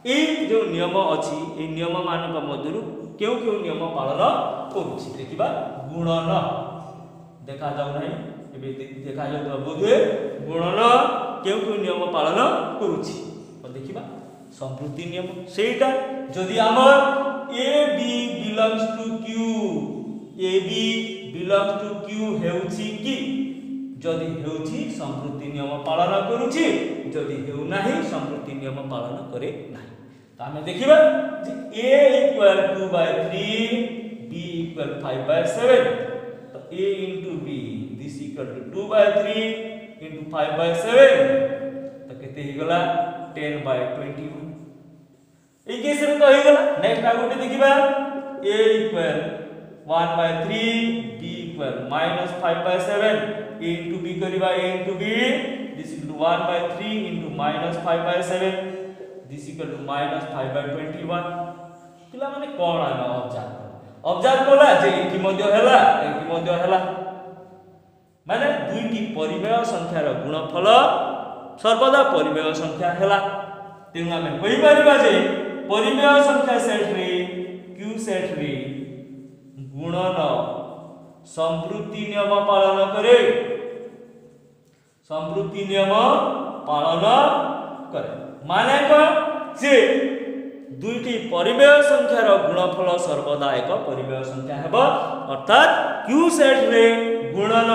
ए जो नियम अछि ए नियम मानक मध्यरु केउ केउ नियम पालन करूछि देखिबा गुणन देखा जाउ नै एबे देखा जाउ बोधे गुणन केउ केउ नियम पालन करूछि तो देखिबा संपूर्ति नियम सेटा जदि हमर AB belongs to Q AB belongs to Q हेउछि कि जदि हेउछि संपूर्ति नियम पालन करूछि जदि हेउ नाही संपूर्ति नियम पालन करे नाही। तो हमें देखिबा जे A equal 2/3 B equal 5/7 तो A into B this equal to 2/3 into 5/7 तो केते हि गला 10/21 ए केस रे तो हि गला। नेक्स्ट आगोटे देखिबा A equal 1/3 B equal -5/7 A into B करिबा A into B this equal to 1/3 into -5/7 this equal to -5/21 पिला माने कोन आना ऑब्जर्व कोला जे एकी मध्य हेला माने दुईटी परिमेय संख्यार गुणफल सर्वदा परिमेय संख्या हेला। तेनु आमे कहि परिबा जे परिमेय संख्या सेट रे Q सेट रे गुणन संपूर्ति नियम पालन करे माने कोन जे दुईटी परिमेय संख्यार गुणफल सर्वदा एक परिमेय संख्या हेबो अर्थात Q सेट रे गुणन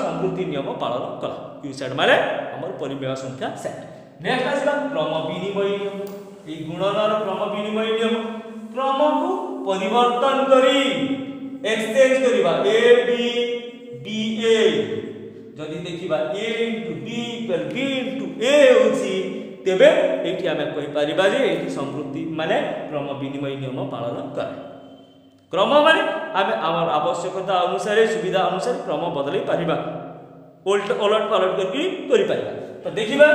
संपूर्ति नियम पालन कला Q सेट माने हमर परिमेय संख्या सेट। नेक्स्ट आसीबा क्रम विनिमय नियम। ए गुणनर क्रम विनिमय नियम क्रम को परिवर्तन करी एक्सचेंज करिबा A B B A जदि देखिबा A into B equal B into A होछि तेबे एठी हमें कहि परिबा जे एठी संपूर्ति माने क्रम विनिमय नियम पालन करे। क्रम माने हमें हमर आवश्यकता अनुसार सुविधा अनुसार क्रम बदलै परिबा उलट पलट करके करि परिबा। तो देखिबा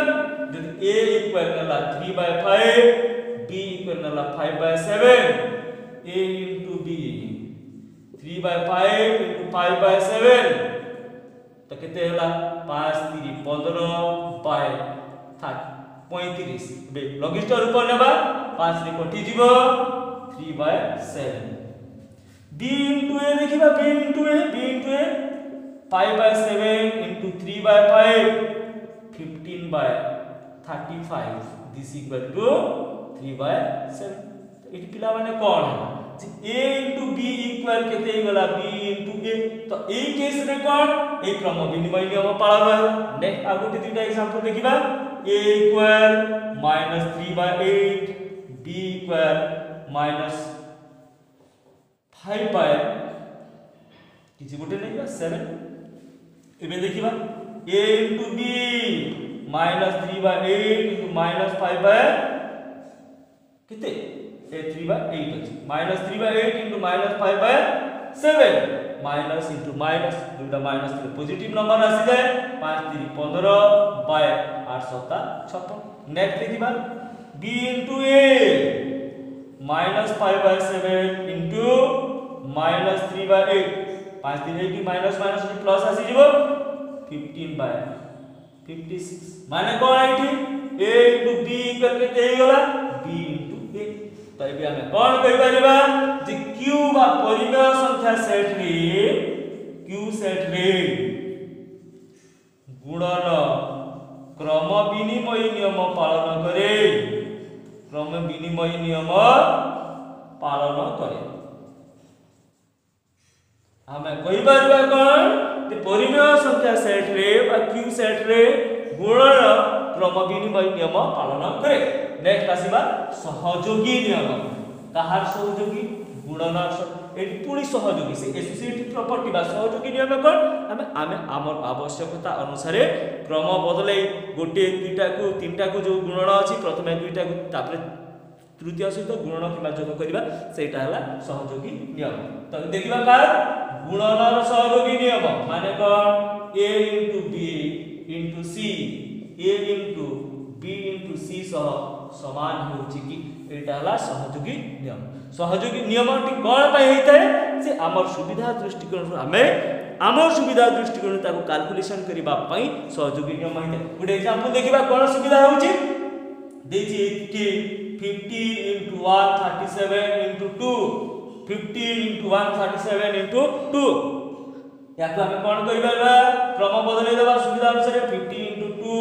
जदि A equal नला 3/5 B equal नला 5/7 A into B 3/5 into 5/7 तो केते होला 5 3 15 बाय 35 बे लघिष्ठ रूप नेबा 5 रे कटि जीवो 3/7 b into a देखिबा b into a 5/7 into 3/5 15/35 this equal to 3/7 it पिला माने कोन जे a into b equal केते गला b into a तो ए केस रे कोन ए क्रम विनिमय नियम पालन होला नेक्स्ट आगुटी दुटा एग्जांपल देखिबा a equal -3/8 b equal -5 किछि गोटे नै 7 एबे देखिबा a into b -3/8 into -5 किते a 3/8 अछि -3/8 into -5/7 माइनस into माइनस दुटा माइनस तो पॉजिटिव नंबर आसी जाए 5 3 15 बाय 8 7 56 नेक्स्ट देखिबा b into a -5/7 into -3/8 5 3 8 minus minus plus आसी जीवो 15/56 माने कोन आइठी a into b इक्वल केते गला b into a तो एबे हमें कोन कहि परिबा जे q बा परिमेय संख्या सेट रे गुणन क्रम विनिमय नियम पालन करे क्रम विनिमय नियम पालन करे हमें कहि परिबा कोन जे परिमेय संख्या सेट रे बा q सेट रे गुणन क्रम विनिमय नियम पालन करे नेक्स्ट आसीबा सहयोगी नियम कहार सहयोगी गुणन एटी पुणी सहयोगी से एसोसिएटिव प्रॉपर्टी बा सहयोगी नियम कोन हमें आमर आवश्यकता अनुसार क्रम बदले गोटे दुईटा को तीनटा को जो गुणन अछि प्रथमे दुईटा को तापर तृतीय सहित गुणन किबा जोग करबा सेटा हला सहयोगी नियम तो देखिबा का गुणनर सहयोगी नियम माने कोन a into b into c a into b into c समान होछि कि एटा हला सहयोगी नियम कोन पय हेतै से हमर सुविधा दृष्टिकोण हमें हमर सुविधा दृष्टिकोण ताको कैलकुलेशन करबा पय सहयोगी नियम हेतै गुड एग्जांपल देखिबा कोन सुविधा होछि देछि कि 50 into 137 into 2 50 into 137 into 2 याको हमें कोन करबा क्रम बदलै देबा सुविधा अनुसार 50 into 2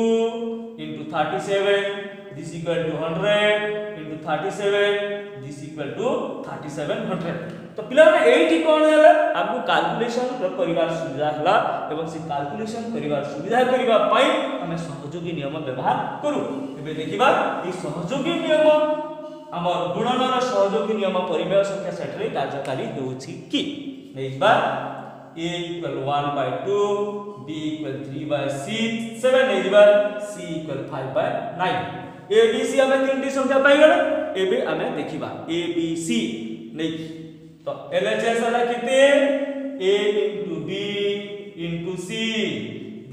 into 37 this equal to 100 into 37 this equal to 3700 तो पिला ने एठी कोन हैला आपको कैलकुलेशन करिवार सुविधा हला एवं से कैलकुलेशन करिवार सुविधा करिवा पई हमें सहयोगी नियम व्यवहार करू एबे देखिबा ई सहयोगी नियम हमर गुणनर सहयोगी नियम परिमेय संख्या सेट रे कार्यकारी होछि कि देखिबा a equal 1/2 b equal 3/6 7 देखिबा c equal 5/9 a b c हमें तीनटी संख्या पाई गले एबे हमें देखिबा a b c नै तो LHS वाला किते a into b into c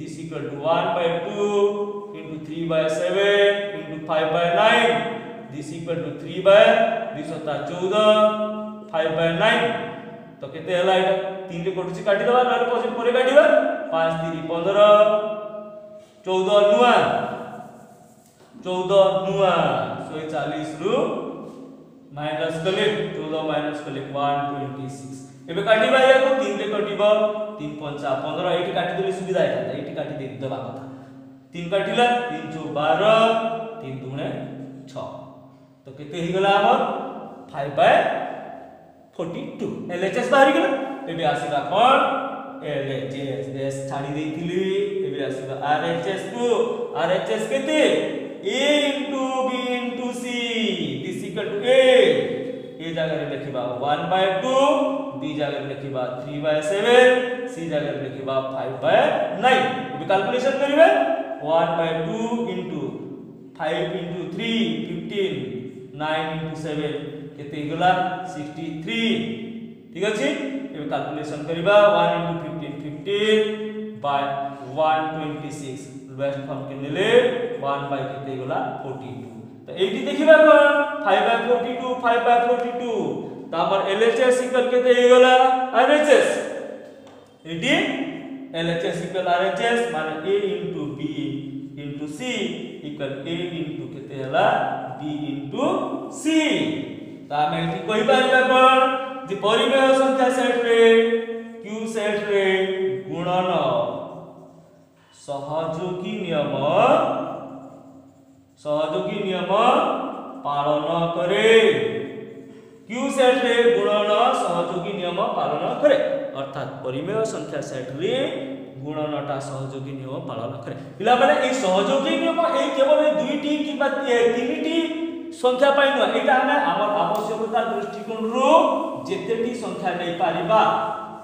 this equal to 1/2 into 3/7 into 5/9 this equal to 3/14 5/9 तो केते हला एटा 3 रे कोटुची काटी दबा नले पछे परे काटिबा 5 3 15 14 नुआ 140 रु माइनस कले 14 माइनस कले 126 एबे काटिबा या को 3 रे कटिबो 3 5 15 एठी काटी देले सुविधा एटा एठी काटी दे दबा कथा 3 काटिला 3 जो 12 3 दुने 6 तो केते ही गला हमर 5/42 LHS बाहरी गला एबे आसीबा कोन LHS देश छाडी देइतिली एबे आसीबा RHS को RHS केते a into b into c this equal to a जगह रे लिखिबा 1/2 b जगह रे लिखिबा 3/7 c जगह रे लिखिबा 5/9 एबे कैलकुलेशन करिवे 1/2 into 5 into 3 15 9 into 7 केते गला 63 ठीक अछि एबे कैलकुलेशन करिबा 1 into 15 15 by 126 वेस्ट फॉर्म के नेले 1 by केते गला 42 तो एटी देखिबा कोन 5/42 5/42 त हमर LHS इक्वल केते हे गला RHS eighty LHS equal RHS माने A into B into C equal A into केते हला B into C ता हम एठी कहि पारिबा कोन जे परिमेय संख्या सेट रे Q सेट रे गुणन सहयोगी नियम पालन करे Q सेट रे गुणन सहयोगी नियम पालन करे अर्थात परिमेय संख्या सेट रे गुणनटा सहयोगी नियम पालन करे पिला माने ए सहयोगी नियम ए केवल दुईटी किबा तीनटी संख्या पाइ न एटा हमें हमर आवश्यकता दृष्टिकोण रो जेतेटी संख्या नै पारिबा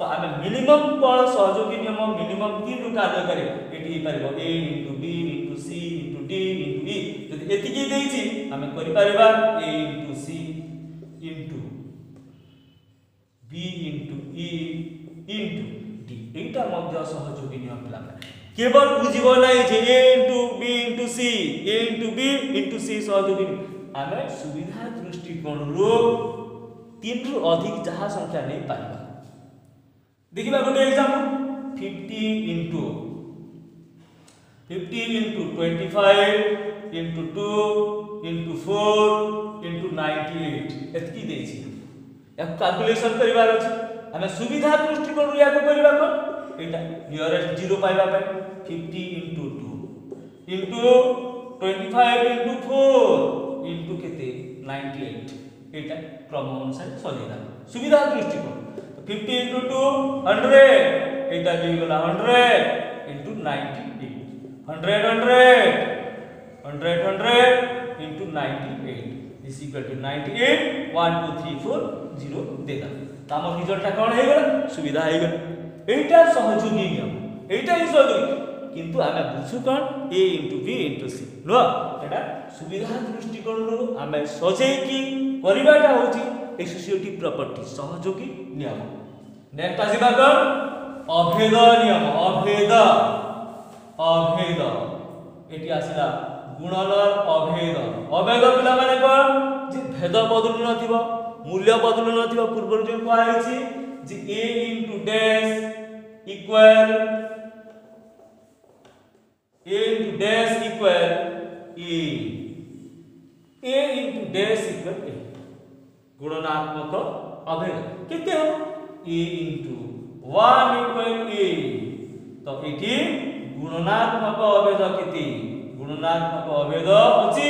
तो हमें मिनिमम कोन सहयोगी नियम मिनिमम 3 रु कार्य करे eighty पारिबो A into B into C into D into E जदि एतिकी देइछि हमें करि Paribas A into C into B into E into D एटा मध्य सहयोगी नियम पिला केवल बुझिबो नै जे A into B into C A into B into C सहयोगी हमें सुविधा दृष्टिकोण रो 3 रु अधिक जहा संख्या नै पारिबा देखिबा गोटे example 50 into 25 into 2 into 4 into 98 एतकी देछि एक कैलकुलेशन करिवार अछि हमें सुविधा दृष्टिकोण रो याको करिबा कोन एटा नियरेस्ट 0 पाइबा पे 50 into 2 into 25 into 4 into केते 98 एटा क्रम अनुसार सजेदा सुविधा दृष्टिकोण 50 into 2 100 एटा जे गला 100 into 98 100 into 98 is equal to 98 1 2 3 4 0 देदा ताम रिजल्ट कोन हे गला सुविधा हे गला एटा सहयोगी नियम एटा ही सहयोगी किंतु हमें बुझु कोन A into B into C नो एटा सुविधा दृष्टिकोण रो हमें सजे की परिबाटा होची एसोसिएटिव प्रॉपर्टी सहयोगी नियम नेक्स्ट आसीबा कोन अभेद नियम अभेद एटी आसीला गुणनर अभेद पिला माने कोन जे भेद बदलु नथिबो मूल्य बदलु नथिबो पूर्व जो को आइछि जे A into dash equal A into dash equal A into dash equal A गुणनात्मक अभेद केते हो A into 1 equal A तो एठी गुणनात्मक अभेद केते गुणनात्मक अभेद अछि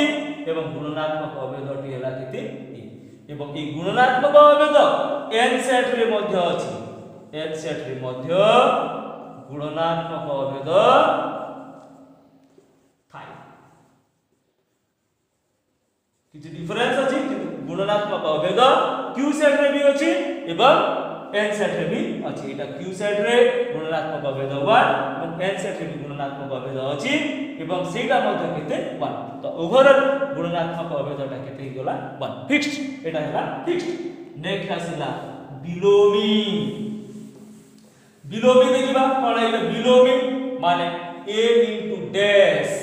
एवं गुणनात्मक अभेदटी हला केते A एवं ए गुणनात्मक अभेद n सेट रे मध्य अछि n सेट रे मध्य गुणनात्मक अभेद थाय किछि डिफरेंस अछि गुणनात्मक अभेद q सेट रे भी अछि एवं n सेट रे भी अछि एटा q सेट रे गुणनात्मक अभेद 1 एवं n सेट रे भी गुणनात्मक अभेद अछि एवं सेटा मध्य केते 1 तो ओवरऑल गुणनात्मक अभेदटा केते गला 1 फिक्स्ड एटा हला फिक्स्ड नेक्स्ट आसीला बिलोमी देखिबा कोन एटा बिलोमी माने A into dash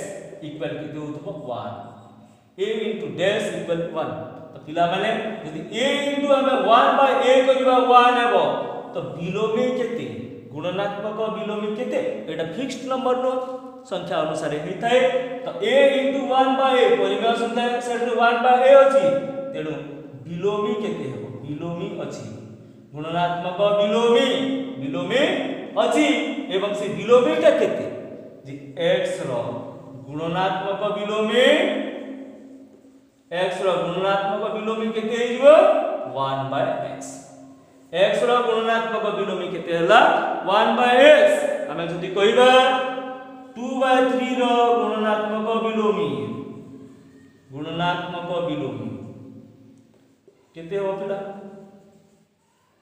इक्वल केते होतबो 1 A into dash इक्वल 1 तो पिला माने यदि A into हमें 1 by A करिबा 1 हेबो तो बिलोमी केते गुणनात्मक बिलोमी केते एटा फिक्स्ड नंबर नो संख्या अनुसार हेताय तो A into 1 by A परिमेय संख्या सेट रे 1 by A अछि तेनु बिलोमी केते हेबो बिलोमी अछि गुणनात्मक बिलोमी अछि एवं से बिलोमीटा केते जे x रो गुणनात्मक बिलोमी केते हिजो 1 by x x रो गुणनात्मक बिलोमी केते हला 1 by x हमें जदि कहिबा 2 by 3 रो गुणनात्मक बिलोमी केते हो पिला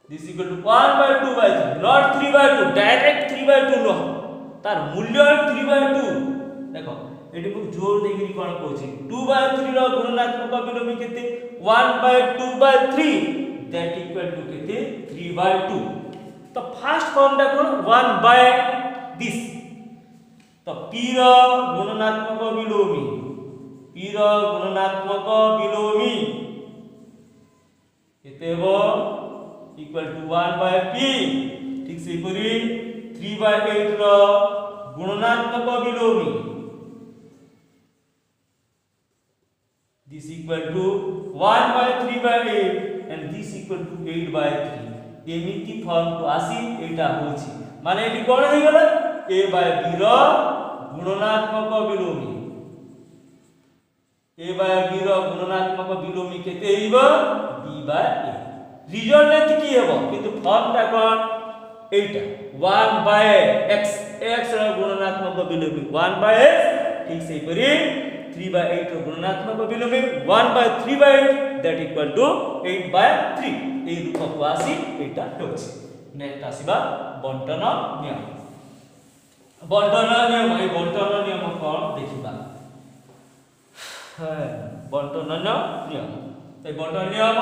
this equal to 1 by 2 by 3 not 3 by 2 direct 3 by 2 न तार मूल्य 3 by 2 देखो एटी को जोर देगिरी कोन कहछि 2 by 3 रो गुणनात्मक बिलोमी केते 1 by 2 by 3 that equal to केते 3 by 2 तो फर्स्ट फॉर्म देखो 1 by दिस तो p रो गुणनात्मक बिलोमी केते हो इक्वल टू 1 by p ठीक से पूरी 3/8 ର गुणनात्मक विलोमी this equal to 1/3/8 and this equal to 8/3 एमिति फॉर्म को आसी एटा होछि माने एटी कोन हे गेला a/b रो गुणनात्मक विलोमी a/b रो गुणनात्मक विलोमी केते हेबो b/a रिजल्ट की हेबो किंतु फॉर्म ता कोन एटा 1/x x रो गुणनात्मक विलोमी 1/x ठीक से परी 3/8 रो गुणनात्मक विलोमी 1/3/8 दैट इक्वल टू 8/3 ए रूप को आसी एटा होछि नेक्स्ट आसीबा बंटन नियम ए बंटन नियम कोन देखिबा बंटन नियम ए बंटन नियम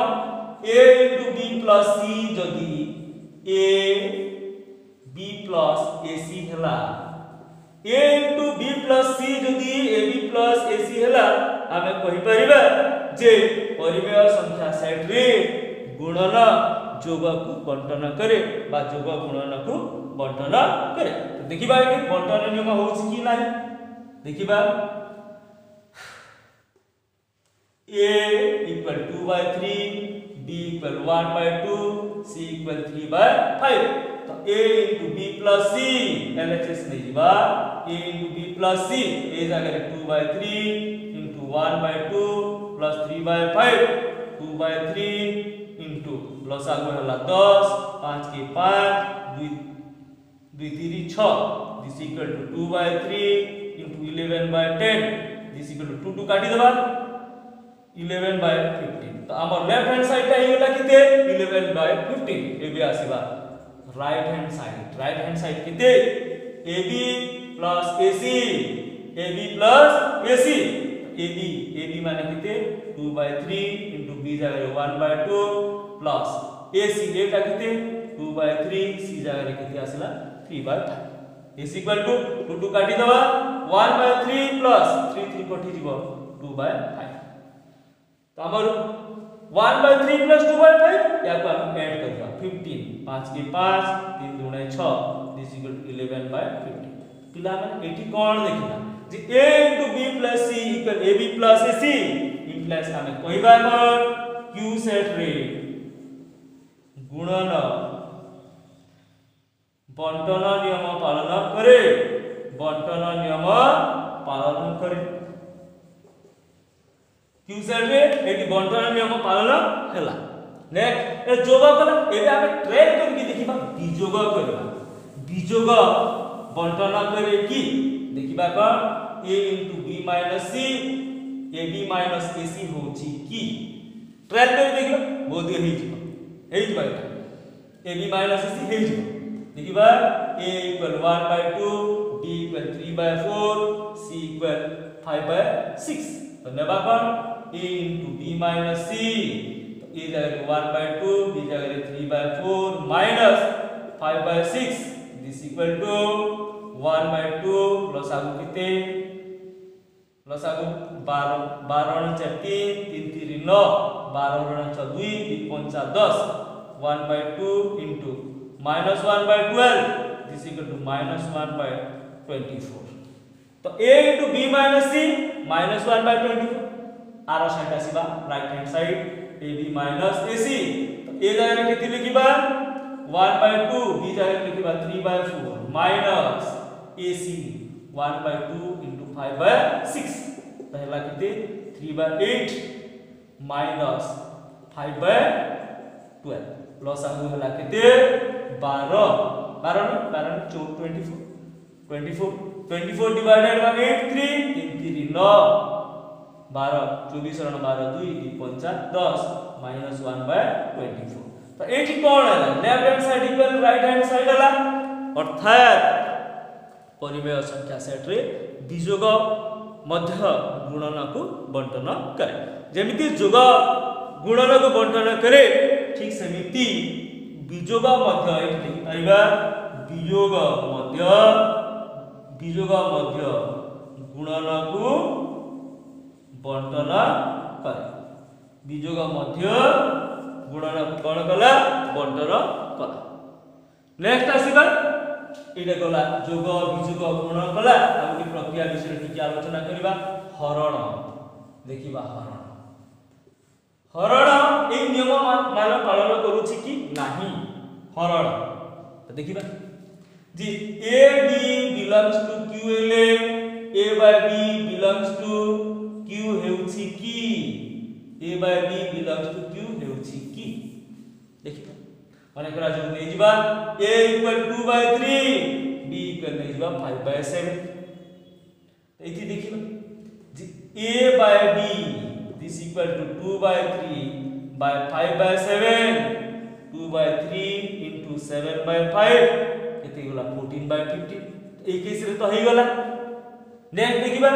a * b + c जदी a b + ac हला a * b + c जदी ab + ac हला आमे कहि परिबा जे परिमेय संख्या सेट रे गुणन जोग को बंटन करे बा जोग गुणन को बंटन करे तो देखिबा कि बंटन नियम होछि कि नाही देखिबा a = 2/3 b = 1/2 c = 3/5 तो a * b + c LHS नै जिबा a * b + c ए जगह 2/3 * 1/2 + 3/5 2/3 into प्लस आगो हला 10 5 के 5 2 2 3 6 this equal to 2/3 into 11/10 this equal to 2 काटी देबा 11/15 तो हमर लेफ्ट हैंड साइड ता हेला किते 11/15 एबे आसीबा राइट हैंड साइड किते AB plus AC AB माने किते 2/3 into B जगह 1/2 plus AC एटा किते 2/3 C जगह किते आसला 3/5 AC equal to 2 काटी दवा 1/3 plus 3 कटि जीवो 2/5 तो हमर 1/3 plus 2/5 या को हम ऐड करबा 15 5 के 5 3 2 6 दिस इक्वल टू 11/15 पिला माने एठी कोन देखिना जे A into B plus C equal AB plus AC implies हमें कहबा कोन Q सेट रे गुणन बंटन नियम पालन करे Q सेट रे एटी बंटन नियम पालन हैला नेक्स्ट ए जोग कला एबे हमें ट्रेन करके देखिबा बिजोग करबा बिजोग बंटन करे की देखिबा कोन A into B minus C AB minus AC होची की ट्रेन करे देखिबा बहुत हे जिबा AB minus AC हे जिबा देखिबा A equal 1/2 B equal 3/4 C equal 5/6 तो नेबा कोन A into B minus C तो A जगह 1/2 B जगह 3/4 minus 5/6 this equal to 1/2 plus आगु किते प्लस आगु 12 * 3 3 3 9 12 * 2 2 5 10 1/2 into -1/12 this equal to -1/24 तो A into B minus C -1/24 आरो साइड आसीबा right hand side AB minus AC तो A जगह केति लिखिबा 1/2 B जगह लिखिबा 3/4 minus AC 1/2 into 5/6 पहला किते 3/8 minus 5/12 प्लस आगु हला किते 12 24 divided by 8 3 3 9 12 24 रण 12 2 2 5 10 minus 1/24 तो एठी कोन हला left hand side equal right hand side हला अर्थात परिमेय संख्या सेट रे बिजोग मध्य गुणन को बंटन करे जेमिति जोग गुणन को बंटन करे ठीक सेमिति बिजोग मध्य एठी लिखि पाइबा बिजोग मध्य गुणन को बंटन करे बिजोग मध्य गुणन को कोन कला बंटन कला नेक्स्ट आसीबा एटा गला जोग विजोग गुण गला आ गोटे प्रक्रिया विषय टिके आलोचना करबा हरण देखिबा हरण ए नियम मान पालन करूछि कि नाही हरण तो देखिबा जी a b belongs to qla a by b belongs to q हेउछि कि a by b belongs to q हेउछि कि देखिबा माने करा जो नै जिबा a equal 2 by 3 b equal नै जिबा 5 by 7 एथि देखिबा जी a by b this equal to 2 by 3 by 5 by 7 2 by 3 into 7 by 5 केते गला 14 by 15 ए केस रे तो हे गला नेक्स्ट देखिबा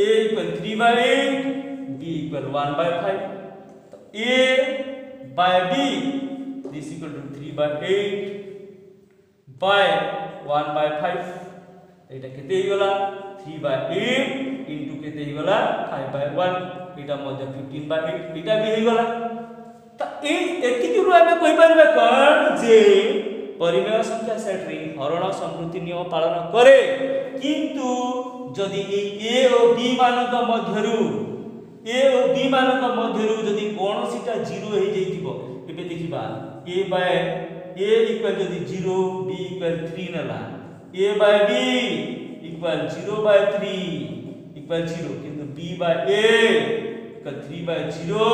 a equal 3 by 8 b equal 1 by 5 तो a by b this equal to 3 by 8 by 1 by 5 एटा केते हे गला 3 by 8 into केते हे गला 5 by 1 एटा मध्ये 15 by 8 एटा भी हे गला त ए एतिकरु आमे कहि परबे कोन जे परिमेय संख्या सेट रे हरण संकृति नियम पालन करे किंतु जदि ए और बी मानक मध्यरु जदि कोनोसीटा 0 हे जैतिबो एबे देखिबा a by a equal जदि 0 b equal 3 नला a by b equal 0 by 3 equal 0 किंतु b by a equal 3 by 0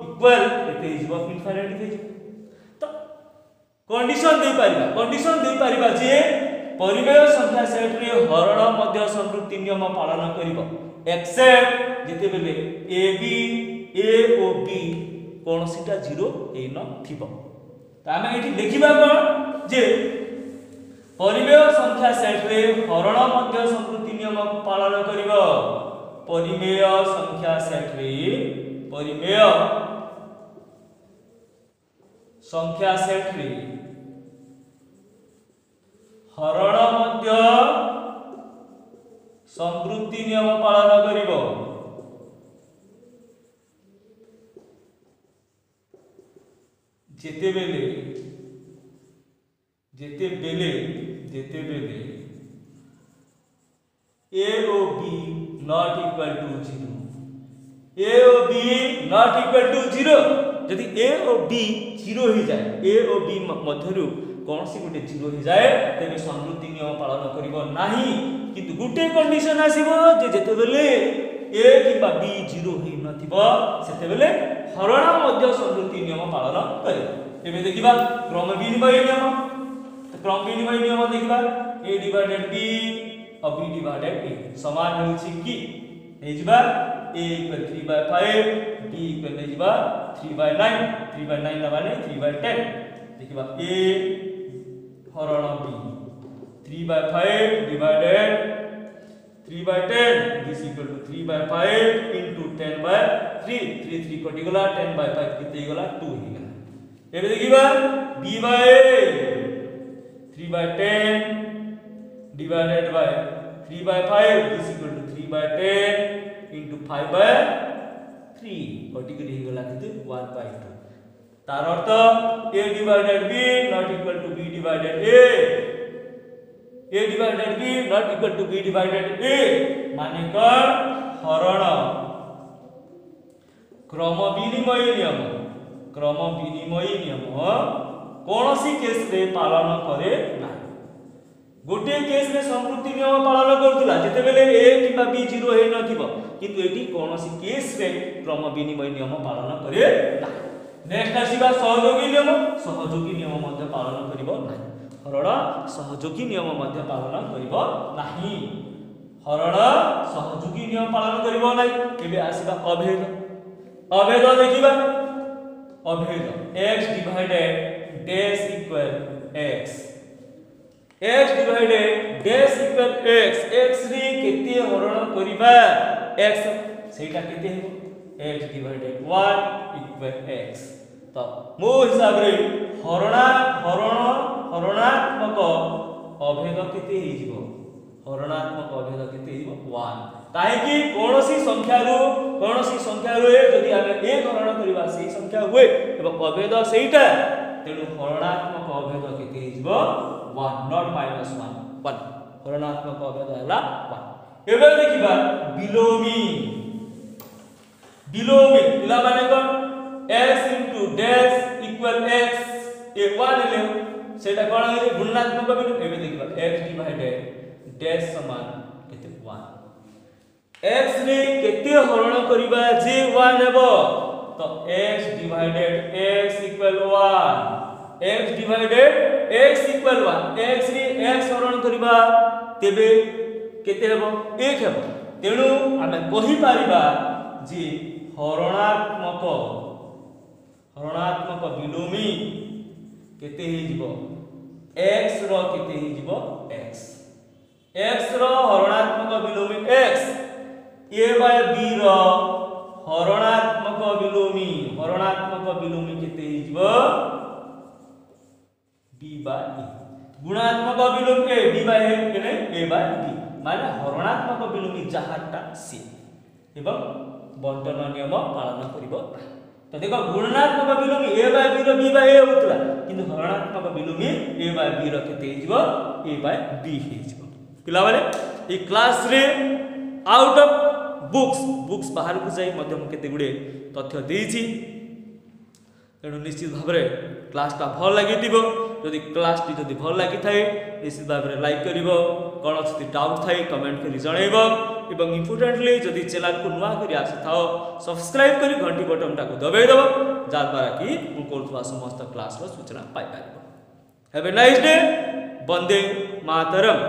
equal एते हिजबो इनफाइनाइट हे तो कंडीशन दे पारिबा जे परिमेय संख्या सेट रे हरण मध्य संवृत्ति नियम पालन करिवो एक्सेप्ट जेते बेले a o b कोनोसीटा 0 हे न थिबो त आमे एठी लिखिबा कोन जे परिमेय संख्या सेट रे हरण मध्य संवृत्ति नियम पालन करिवो परिमेय संख्या सेट रे हरण मध्य संवृत्ति नियम पालन करिवो जेते बेले a o b not equal to 0 a o b not equal to 0 यदि a और b 0 ही जाए a और b मध्यरु कोनसी गुटे 0 ही जाए तेबे संवृत्ति नियम पालन करिवो नाही किंतु गुटे कंडीशन आसीबो जे जेते बेले a किबा b 0 ही नथिबो सेते बेले हरण मध्य संवृत्ति नियम पालन करिवो एबे देखिबा क्रम विनिमय नियम तो क्रम विनिमय नियम देखिबा a डिवाइडेड b और b डिवाइडेड a समान होछि कि हे जिबा a equal 3 by 5 b equal हे जिबा 3 by 9 माने 3 by 10 देखिबा a हरण b 3 by 5 divided 3 by 10 this equal to 3 by 5 into 10 by 3 3 कटि गला 10 by 5 केते गला 2 ही गला एबे देखिबा b by 3 by 10 divided by 3 by 5 this equal to 3 by 10 into 5 by 3 कटि गली ही गला केते 1 by 2 तार अर्थ a divided b not equal to b divided a divided b not equal to b divided a माने कर हरण क्रम विनिमय नियम कोनोसी केस रे पालन करे ना गोटे केस रे संवृत्ति नियम पालन करथुला जेते बेले a किबा b 0 हे नथिबो किंतु एटी कोनोसी केस रे क्रम विनिमय नियम पालन करे ना नेक्स्ट आसीबा सहयोगी नियम मध्ये पालन करिवो नाही हरण सहयोगी नियम मध्ये पालन करिवो नाही हरण सहयोगी नियम पालन करिवो नाही केबे आसीबा अभेद देखिबा अभेद x divided dash equal x divided dash equal x रे केते हरण करिबा x सेटा केते हेबो x divided 1 equal x तो मो हिसाब रे हरणात्मक अभेद केते हे जिवो हरणात्मक अभेद केते हेबो 1 काहे कि कोनोसी संख्या रो यदि आमे एक हरण करिबा सेही संख्या हुए एवं अभेद सेहीटा तेनु हरणात्मक अभेद केते हे जिवो 1 नॉट -1 1 हरणात्मक अवयव हैला 1 एबे देखिबा बिलोमी पिला माने कोन x * डैश इक्वल x ए 1 ले सेटा कोन हे गुणात्मक बिलोमी एबे देखिबा x डिवाइडेड डैश समान केते 1 x रे केते हरण करिबा जे 1 हेबो तो x divided x equal 1 x divided x equal 1 x रे x हरण करिबा तेबे केते हेबो 1 हेबो तेनु आमे कहि पारिबा जे हरणात्मक बिलोमी केते हे जीवो x रो केते हे जीवो x row हरणात्मक बिलोमी x a by b रो हरणात्मक बिलोमी केते हे जीवो b by e गुणात्मक बिलोमी b by a केने a by b माने हरणात्मक बिलोमी जहाटा से एवं बंटन नियम पालन करिवो तो देखो गुणात्मक बिलोमी a by b row b by a होतला किंतु हरणात्मक बिलोमी a by b रो केते हिजबो a by b हिजबो पिला माने ई क्लास रे आउट ऑफ बुक्स बाहर को जाई मध्यम केते गुडे तथ्य देइछि तेणु निश्चित भाव में क्लासटा भल लगी जदि क्लासटी जदि भल लगी थाए निश्चित भाव में लाइक करिवो कौन अछि डाउट थाए कमेंट करी जणैबो एवं इंपोर्टेंटली जदि चैनल को नुआ करी आसी थाओ सब्सक्राइब करी घंटी बटन टा को दबाई दबो जा द्वारा कि मु करथुवा समस्त क्लास रो सूचना पाई पारिबो have a nice day Vande Mataram.